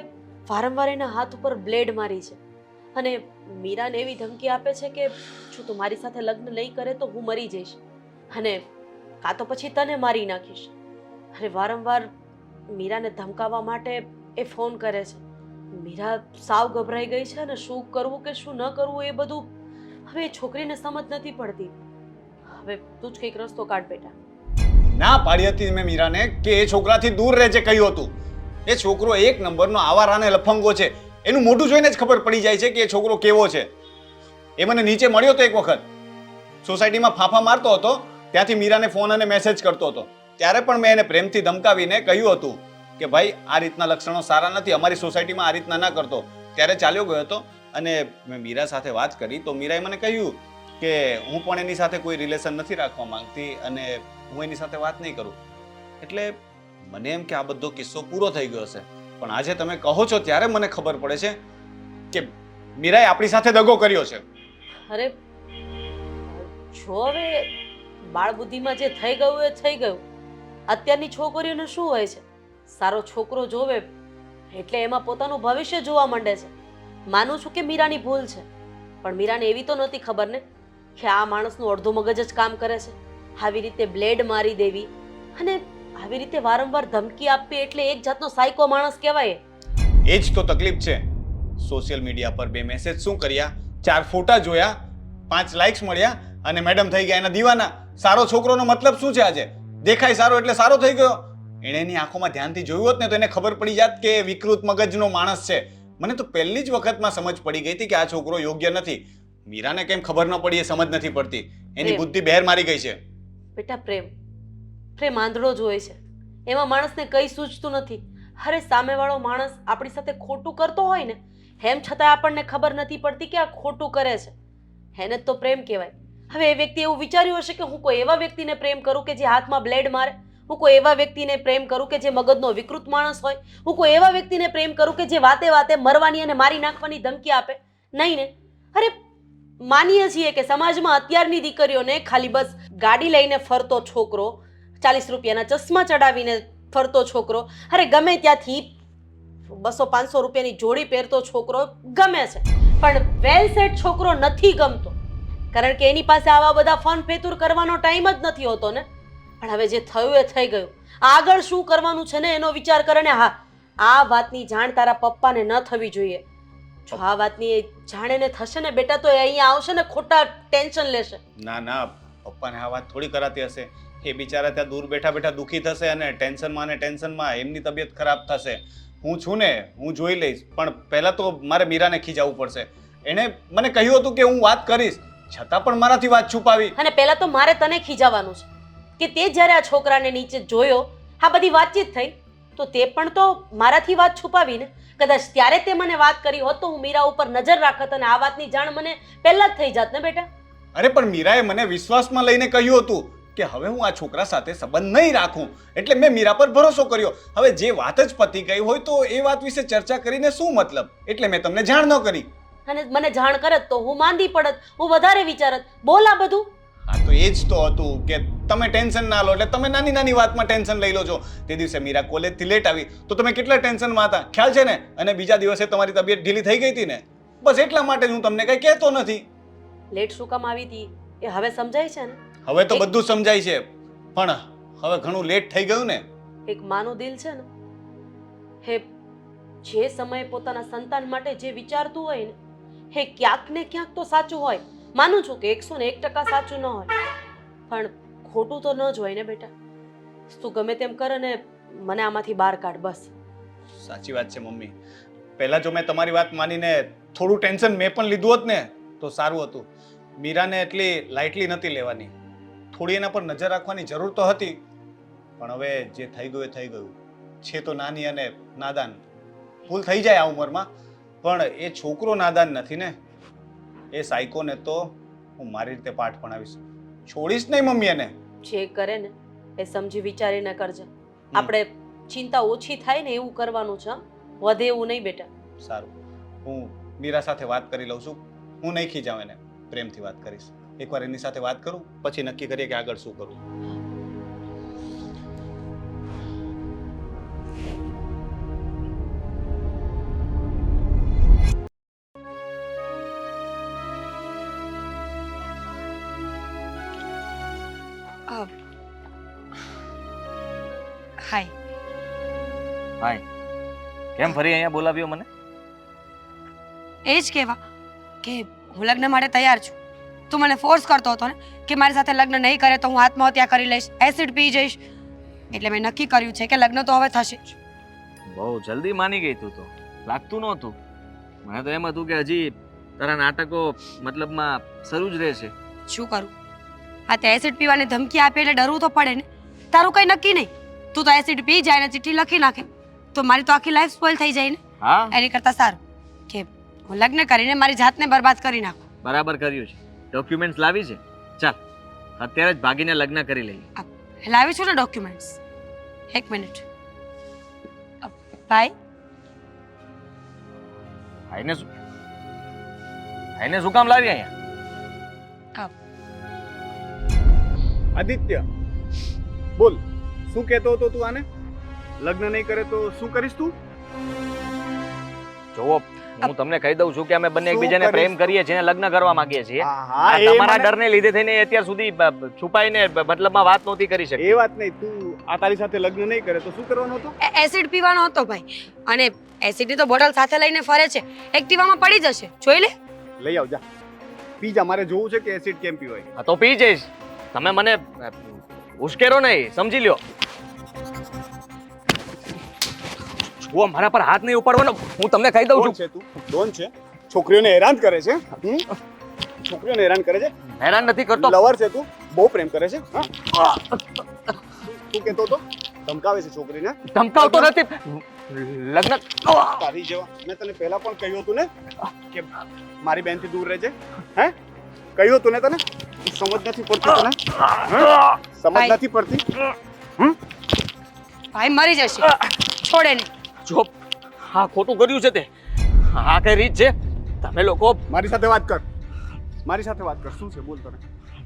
વારંવાર એના હાથ ઉપર બ્લેડ મારી છે અને મીરાને એવી ધમકી આપે છે કે જો તું મારી સાથે લગ્ન નહીં કરે તો હું મરી જઈશ અને કાં તો પછી તને મારી નાખીશ. અને વારંવાર મીરાને ધમકાવવા માટે એ ફોન કરે છે. મીરા સાવ ગભરાઈ ગઈ છે અને શું કરવું કે શું ન કરવું એ બધું હવે એ છોકરીને સમજ નથી પડતી. હવે તું જ કંઈક રસ્તો કાઢ બેટા. ના પાડી હતી મેં મીરાને કે એ છોકરાથી દૂર રહેજે કહ્યું હતું. એ છોકરો એક નંબરનો આવારાને લફંગો છે. એનું મોઢું જોઈને જ ખબર પડી જાય છે કે એ છોકરો કેવો છે. એ મને નીચે મળ્યો હતો એક વખત, સોસાયટીમાં ફાંફા મારતો હતો, ત્યાંથી મીરાને ફોન અને મેસેજ કરતો હતો. ત્યારે પણ મેં એને પ્રેમથી ધમકાવીને કહ્યું હતું કે ભાઈ આ રીતના લક્ષણો સારા નથી, અમારી સોસાયટીમાં આ રીતના ના કરતો. ત્યારે ચાલ્યો ગયો હતો અને મેં મીરા સાથે વાત કરી તો મીરાએ મને કહ્યું કે હું પણ એની સાથે કોઈ રિલેશન નથી રાખવા માંગતી અને હું એની સાથે વાત નહીં કરું. એટલે મને એમ કે આ બધો કિસ્સો પૂરો થઈ ગયો છે. પણ આજે તમે કહો છો ત્યારે મને ખબર પડે છે કે મીરાએ આપણી સાથે દગો કર્યો છે. અરે જો હવે બાળ બુદ્ધિમાં જે થઈ ગયું એ થઈ ગયું. અત્યારની છોકરીઓને શું હોય છે, સારો છોકરો જોવે એટલે એમાં પોતાનું ભવિષ્ય જોવા માંડે છે. માનું છું કે મીરાની ભૂલ છે, પણ મીરાને એવી તો નહોતી ખબર ને કે આ માણસનું અડધું મગજ જ કામ કરે છે. આવી રીતે બ્લેડ મારી દેવી અને આવી રીતે વારંવાર ધમકી આપવી એટલે એક જાતનો સાયકો માણસ કહેવાય. એ જ તો તકલીફ છે. સોશિયલ મીડિયા પર 2 મેસેજ શું કર્યા, 4 ફોટા જોયા, 5 લાઇક્સ મળ્યા અને મેડમ થઈ ગયા એના દીવાના. સારો છોકરોનો મતલબ શું છે? આજે દેખાય સારો એટલે સારો થઈ ગયો. એણે એની આંખોમાં ધ્યાનથી જોયું હોત ને તો એને ખબર પડી જાત કે વિકૃત મગજનો માણસ છે. મને તો પહેલી જ વખતમાં સમજ પડી ગઈ હતી કે આ છોકરો યોગ્ય નથી. મીરાને કેમ ખબર ન પડી એ સમજ નથી પડતી. એની બુદ્ધિ બહેર મારી ગઈ છે. બેટા પ્રેમ આંધળો જ હોય છે. એમાં માણસને કઈ સૂચતું નથી. અરે સામેવાળો માણસ આપણી સાથે ખોટું કરતો હોય ને એમ છતાં આપણને ખબર નથી પડતી કે આ ખોટું કરે છે. એને જ તો પ્રેમ કહેવાય. હવે એ વ્યક્તિ એવું વિચાર્યું હશે કે હું કોઈ એવા વ્યક્તિને પ્રેમ કરું કે જે હાથમાં બ્લેડ મારે, હું કોઈ એવા વ્યક્તિને પ્રેમ કરું કે જે મગજનો વિકૃત માણસ હોય, હું કોઈ એવા વ્યક્તિને પ્રેમ કરું કે જે વાતે વાતે મરવાની અને મારી નાખવાની ધમકી આપે. નહીં ને. અરે માનીએ છીએ કે સમાજમાં અત્યારની દીકરીઓને ખાલી બસ ગાડી લઈને ફરતો છોકરો, 40 રૂપિયાના ચશ્મા ચડાવીને ફરતો છોકરો, અરે ગમે ત્યાંથી 200-500 રૂપિયાની જોડી પહેરતો છોકરો ગમે છે, પણ વેલ સેટ છોકરો નથી ગમતો. કારણ કે એની પાસે આવા બધા ફન ફેતુર કરવાનો ટાઈમ જ નથી હોતો ને. પણ હવે જે થયું એ થઈ ગયું. આગળ શું કરવાનું છે ને એનો વિચાર કરે ને. હા, આ વાતની જાણ તારા પપ્પાને ન થવી જોઈએ. જો આ વાતની જાણ એને થશે ને બેટા તો એ અહીંયા આવશે ને ખોટા ટેન્શન લેશે. ના ના, પપ્પાને આ વાત થોડી કરાતી હશે. એ બિચારા ત્યાં દૂર બેઠા બેઠા દુઃખી થશે અને ટેન્શનમાં એમની તબિયત ખરાબ થશે. હું છું ને, હું જોઈ લઈશ. પણ પહેલા તો મારે મીરાને ખીજાવવું પડશે. એણે મને કહ્યું હતું કે હું વાત કરીશ, છતાં પણ મારાથી વાત છુપાવી. અને પહેલા તો મારે તને ખીજાવવાનું છે કે તે જ્યારે આ છોકરાને નીચે જોયો, આ બધી વાતચીત થઈ, તો તે પણ તો મારાથી વાત છુપાવી ને. કદાચ ત્યારે તે મને વાત કરી હોત તો હું મીરા ઉપર નજર રાખત અને આ વાતની જાણ મને પહેલા જ થઈ જાત ને બેટા. અરે પણ મીરાએ મને વિશ્વાસમાં લઈને કહ્યું હતું કે હવે હું આ છોકરા સાથે સંબંધ નહીં રાખું. એટલે મેં મીરા પર ભરોસો કર્યો. હવે જે વાત જ પતી ગઈ હોય તો એ વાત વિશે ચર્ચા કરીને શું મતલબ? એટલે મેં તમને જાણ ન કરી. અને મને જાણ કરત તો હું માંદી પડત, હું વધારે વિચારત. બોલ આ બધું. હા તો એ જ તો હતું કે તમે ટેન્શન ના લો એટલે તમે નાની નાની વાતમાં ટેન્શન લઈ લો છો. તે દિવસે મીરા કોલેજથી લેટ આવી તો તમે કેટલા ટેન્શનમાં હતા ખ્યાલ છે ને? અને બીજા દિવસે તમારી તબિયત ઢીલી થઈ ગઈ હતી ને. બસ એટલા માટે હું તમને કઈ કહેતો નથી. લેટ શું કામ આવી હતી એ હવે સમજાય છે ને? હવે તો બધું સમજાય છે, પણ હવે ઘણું લેટ થઈ ગયું ને. એક માનું દિલ છે ને, હે જે સમયે પોતાના સંતાન માટે જે વિચારતું હોય ને હે ક્યાંક ને ક્યાંક તો સાચું હોય. માનું છું કે 101% સાચું ન હોય, પણ ખોટું તો ન જ હોય ને બેટા. તું ગમે તેમ કર અને મને આમાંથી બહાર કાઢ બસ. સાચી વાત છે મમ્મી. પહેલા જો મેં તમારી વાત માનીને થોડું ટેન્શન મેં પણ લીધું હોત ને તો સારું હતું. મીરાને એટલી લાઇટલી નથી લેવાની. થોડી એના પર નજર રાખવાની જરૂર તો હતી, પણ હવે જે થઈ ગયું એ થઈ ગયું છે. તો નાની અને નાદાન, ભૂલ થઈ જાય આ ઉંમરમાં, પણ એ છોકરો નાદાન નથી ને. એ સાયકોને તો હું મારી રીતે પાઠ ભણાવીશ. છોડીશ નહીં મમ્મી એને. જે કરે ને એ સમજી વિચારીને કરજે. આપણે ચિંતા ઓછી થાય ને એવું કરવાનું છે, વધે એવું નહીં બેટા. સારું, હું મીરા સાથે વાત કરી લઉં છું. હું નહીં ખીજાવ એને, પ્રેમથી વાત કરીશ. એકવાર એની સાથે વાત કરું પછી નક્કી કરીએ કે આગળ શું કરવું. હાય. ભાઈ કેમ ફરી અહીંયા બોલાવ્યો મને? એ જ કહેવા કે હું લગ્ન માટે તૈયાર છું. તું મને ફોર્સ કરતો હતો ને કે મારી સાથે લગ્ન નહીં કરે તો હું આત્મહત્યા કરી લઈશ, એસિડ પી જઈશ. એટલે મેં નક્કી કર્યું છે કે લગ્ન તો હવે થશે જ. બહુ જલ્દી માની ગઈ તું તો. લાગતું નહોતું. મને તો એમ હતું કે હજી તારા નાટકો મતલબમાં શરૂ જ રહેશે. શું કરું? આ તે એસિડ પીવાની ધમકી આપી એટલે ડરવું તો પડે ને. તારું કંઈ નક્કી નહીં. તું તો એસિડ પી જાય ને ચિઠ્ઠી લખી નાખે તો મારી તો આખી લાઈફ સ્પોઇલ થઈ જાય ને. હા એની કરતાં સારું કે હું લગ્ન કરીને મારી જાતને બરબાદ કરી નાખું. બરાબર કર્યું છે. ડોક્યુમેન્ટ્સ લાવી છે? ચાલ અત્યારે જ ભાગીને લગ્ન કરી લઈએ. લાવી છું ને ડોક્યુમેન્ટ્સ. એક મિનિટ. ભાઈ ભાઈને શું કામ લાવી અહીંયા? આદિત્ય બોલ, શું કહેતો હતો તું આને? લગ્ન નહીં કરે તો શું કરીશ તું? જોવો હું તમને કહી દઉં છું કે અમે બંને એકબીજાને શું પ્રેમ કરીશ? કરીએ છીએ અને લગ્ન કરવા માંગીએ છીએ. હા, આ એ તમારા મને- ડરને લીધે થઈને એ અત્યાર સુધી છુપાઈને મતલબમાં વાત નહોતી કરી શકતી. એ વાત નહીં, તું આ તારી સાથે લગ્ન નહીં કરે તો શું કરવાનું હતું? એસિડ પીવાનો હતો ભાઈ. અને એસિડની તો બોટલ સાથે લઈને ફરે છે. એક્ટિવામાં પડી જશે, જોઈ લે. લઈ આવ જા, પી જા. મારે જોવું છે કે એસિડ કેમ પીવાય. હા તો પી જઈશ. તમે મને ઉશ્કેરો નહીં, સમજી લ્યો. જુઓ મારા પર હાથ નહીં ઉપાડવાનો. હું તમને કહી દઉં કોણ છું. છે તું? ડોન છે? છોકરીઓને હેરાન કરે છે? છોકરીઓને હેરાન કરે છે? હેરાન નથી કરતો. લવર છે તું? બહુ પ્રેમ કરે છે? હા? શું કહેતો હતો? ધમકાવે છે છોકરીને? ધમકાવતો નથી. લગ્ન તારી જેવા મેં તને પહેલા પણ કહ્યું હતું ને કે મારી બેનથી દૂર રહેજે. હે કહ્યું હતું ને તને? સમજ નથી પડતી તને? સમજ નથી પડતી? ભાઈ મરી જશે. છોડે ને. જો હા ખોટું કર્યું છે તે. હા કઈ રીત છે? તમે લોકો મારી સાથે વાત કર. મારી સાથે વાત કર. શું છે બોલ તને?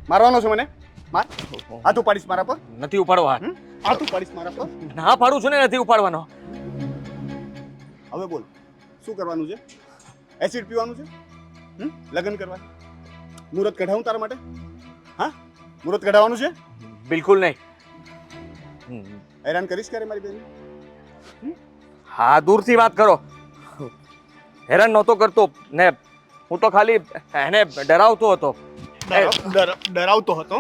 મારવાનો છે મને? માર. હાથ ઉપાડીશ મારા પર? નથી ઉપાડવો હાથ. હાથ ઉપાડીશ મારા પર? ના પાડું છું ને નથી ઉપાડવાનો. હવે બોલ, શું કરવાનું છે? એસિડ પીવાનું છે? લગ્ન કરવા? મુહૂર્ત કઢાવું તારા માટે? હા, મુહૂર્ત કઢાવવાનું છે? બિલકુલ નહીં. હેરાન કરીશ ક્યારે મારી બેન? હા દૂરથી વાત કરો. હેરાન નહોતો કરતો ને હું તો ખાલી એને ડરાવતો હતો. ડરાવતો હતો?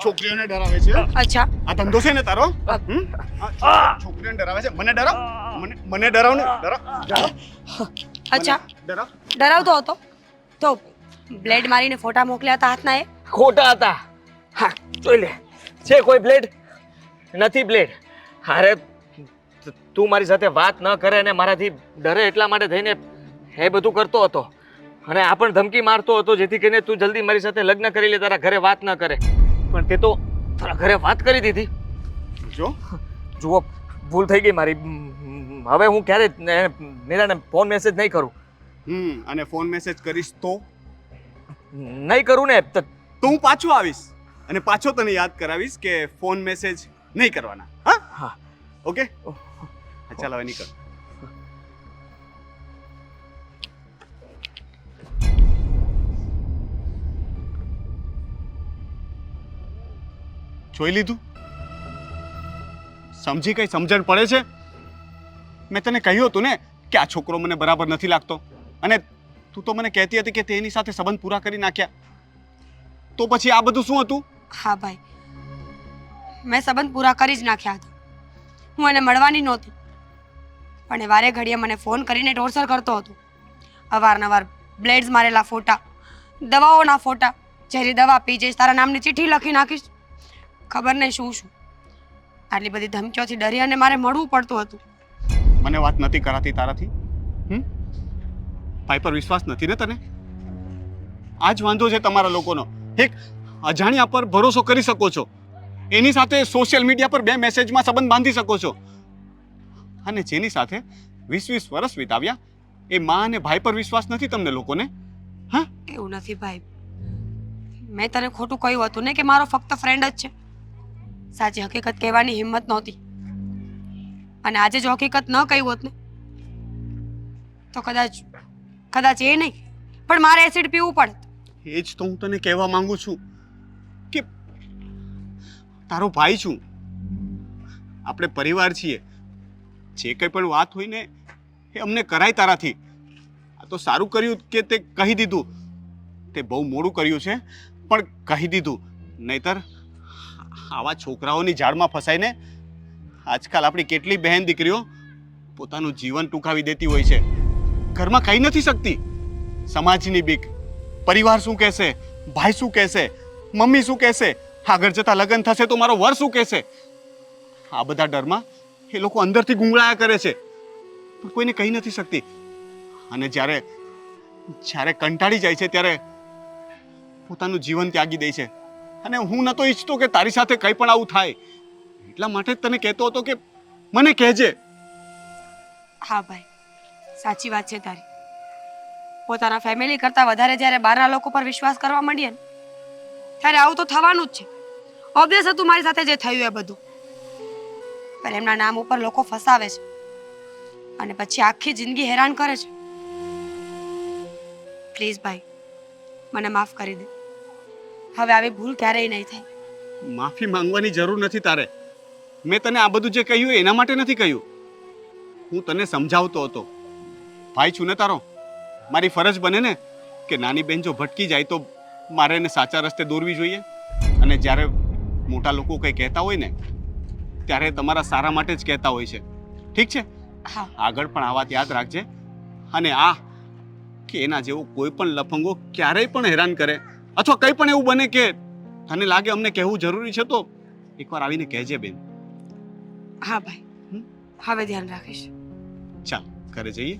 છોકરીઓને ડરાવે છે? અચ્છા. આ ધંધો છે ને તારો? છોકરીઓને ડરાવે છે? મને ડરાવ. મને ડરાવ ને. ડરાવ. અચ્છા. ડરાવ. ડરાવતો હતો તો બ્લેડ મારીને ફોટા મોકલ્યા હતા હાથના એ? ખોટા હતા. હા જોઈ લે. છે કોઈ બ્લેડ? નથી બ્લેડ. અરે તું મારી સાથે વાત ન કરે અને મારાથી ડરે એટલા માટે થઈને એ બધું કરતો હતો. અને આ પણ ધમકી મારતો હતો જેથી કરીને તું જલ્દી મારી સાથે લગ્ન કરી લે, તારા ઘરે વાત ન કરે. પણ તે તો તારા ઘરે વાત કરી દીધી. જો જુઓ ભૂલ થઈ ગઈ મારી. હવે હું ક્યારે મીરાને ફોન મેસેજ નહીં કરું. અને ફોન મેસેજ કરીશ તો નહીં કરું ને તો હું પાછો આવીશ અને પાછો તને યાદ કરાવીશ કે ફોન મેસેજ નહીં કરવાના. હા હા ઓકે. ચાલ હવે નીકળ. જોઈ લીધું? સમજી કઈ સમજણ પડે છે? મેં તને કહ્યું હતું ને કે આ છોકરો મને બરાબર નથી લાગતો અને તું તો મને કહેતી હતી કે તેની સાથે સંબંધ પૂરા કરી નાખ્યા. તો પછી આ બધું શું હતું? હા ભાઈ, મેં સંબંધ પૂરા કરી જ નાખ્યા હતા. હું એને મળવાની નહોતી પણ એ વારે ઘડીએ મને ફોન કરીને ટોર્ચર કરતો હતો. અવારનવાર બ્લેડ્સ મારેલા ફોટા, દવાઓના ફોટા, ઝેરી દવા પી જઈશ, તારા નામની ચિઠ્ઠી લખી નાખીશ, ખબર નહીં શું શું. આટલી બધી ધમકીઓથી ડરી અને મારે મળવું પડતું હતું. મને વાત નથી કરાતી તારાથી? ભાઈ પર વિશ્વાસ નથી ને તને? આ જ વાંધો છે તમારા લોકોનો. એક અજાણ્યા પર ભરોસો કરી શકો છો, એની સાથે સોશિયલ મીડિયા પર 2 મેસેજમાં સંબંધ બાંધી શકો છો, અને જેની સાથે 20-20 વર્ષ વિતાવ્યા એ માં અને ભાઈ પર વિશ્વાસ નથી તમને લોકોને? હા, એવું નથી ભાઈ. મેં તને ખોટું કહ્યું હતું ને કે મારો ફક્ત ફ્રેન્ડ જ છે. સાચી હકીકત કહેવાની હિંમત નહોતી. અને આજે જો હકીકત ન કહ્યું હોત ને તો કદાચ એ નહીં પણ મારે એસિડ પીવું પડત. એ જ તો હું તને કહેવા માંગુ છું કે તારો ભાઈ છું. આપણે પરિવાર છીએ. જે કંઈ પણ વાત હોય ને એ અમને કરાય તારાથી. આ તો સારું કર્યું કે તે કહી દીધું. તે બહુ મોડું કર્યું છે પણ કહી દીધું. નહીતર આવા છોકરાઓની જાળમાં ફસાઈને આજકાલ આપણી કેટલી બહેન દીકરીઓ પોતાનું જીવન ટૂંકાવી દેતી હોય છે. ઘરમાં કહી નથી શકતી. સમાજની બીક, પરિવાર શું કહેશે, ભાઈ શું કહેશે, મમ્મી શું કહેશે, આગળ જતા લગ્ન થશે તો મારો વર શું કહેશે. આ બધા ડરમાં એ લોકો અંદરથી ગુંગળાયા કરે છે પણ કોઈને કહી નથી શકતી. અને જ્યારે જ્યારે કંટાળી જાય છે ત્યારે પોતાનું જીવન ત્યાગી દે છે. અને હું નતો ઈચ્છતો કે તારી સાથે કંઈ પણ આવું થાય. એટલા માટે જ તને કહેતો હતો કે મને કહેજે. હા ભાઈ, સાચી વાત છે તારી. પોતાના ફેમિલી કરતાં વધારે જ્યારે બહારના લોકો પર વિશ્વાસ કરવા માંડીએ ને ત્યારે આવું તો થવાનું જ છે. ઓબ્વિયસ હતું મારી સાથે જે થયું એ બધું. પણ એમના નામ ઉપર લોકો ફસાવે છે અને પછી આખી જિંદગી હેરાન કરે છે. પ્લીઝ ભાઈ, મને માફ કરી દે. હવે આવી ભૂલ ક્યારેય નહીં થાય. માફી માંગવાની જરૂર નથી તારે. મેં તને આ બધું જે કહ્યું એના માટે નથી કહ્યું. હું તને સમજાવતો હતો. ભાઈ છું ને તારો, મારી ફરજ બને ને કે નાની બેન જો ભટકી જાય તો મારે એને સાચા રસ્તે દોરવી જોઈએ. અને જ્યારે મોટા લોકો કંઈ કહેતા હોય ને ત્યારે તમારા સારા માટે જ કહેતા હોય છે. ઠીક છે? હા, આગળ પણ આ વાત યાદ રાખજે. અને આ કે એના જેવો કોઈ પણ લફંગો ક્યારેય પણ હેરાન કરે અથવા કંઈ પણ એવું બને કે તને લાગે અમને કહેવું જરૂરી છે તો એકવાર આવીને કહેજે બેન. હા ભાઈ, હવે ધ્યાન રાખીશ. ચાલ ઘરે જઈએ.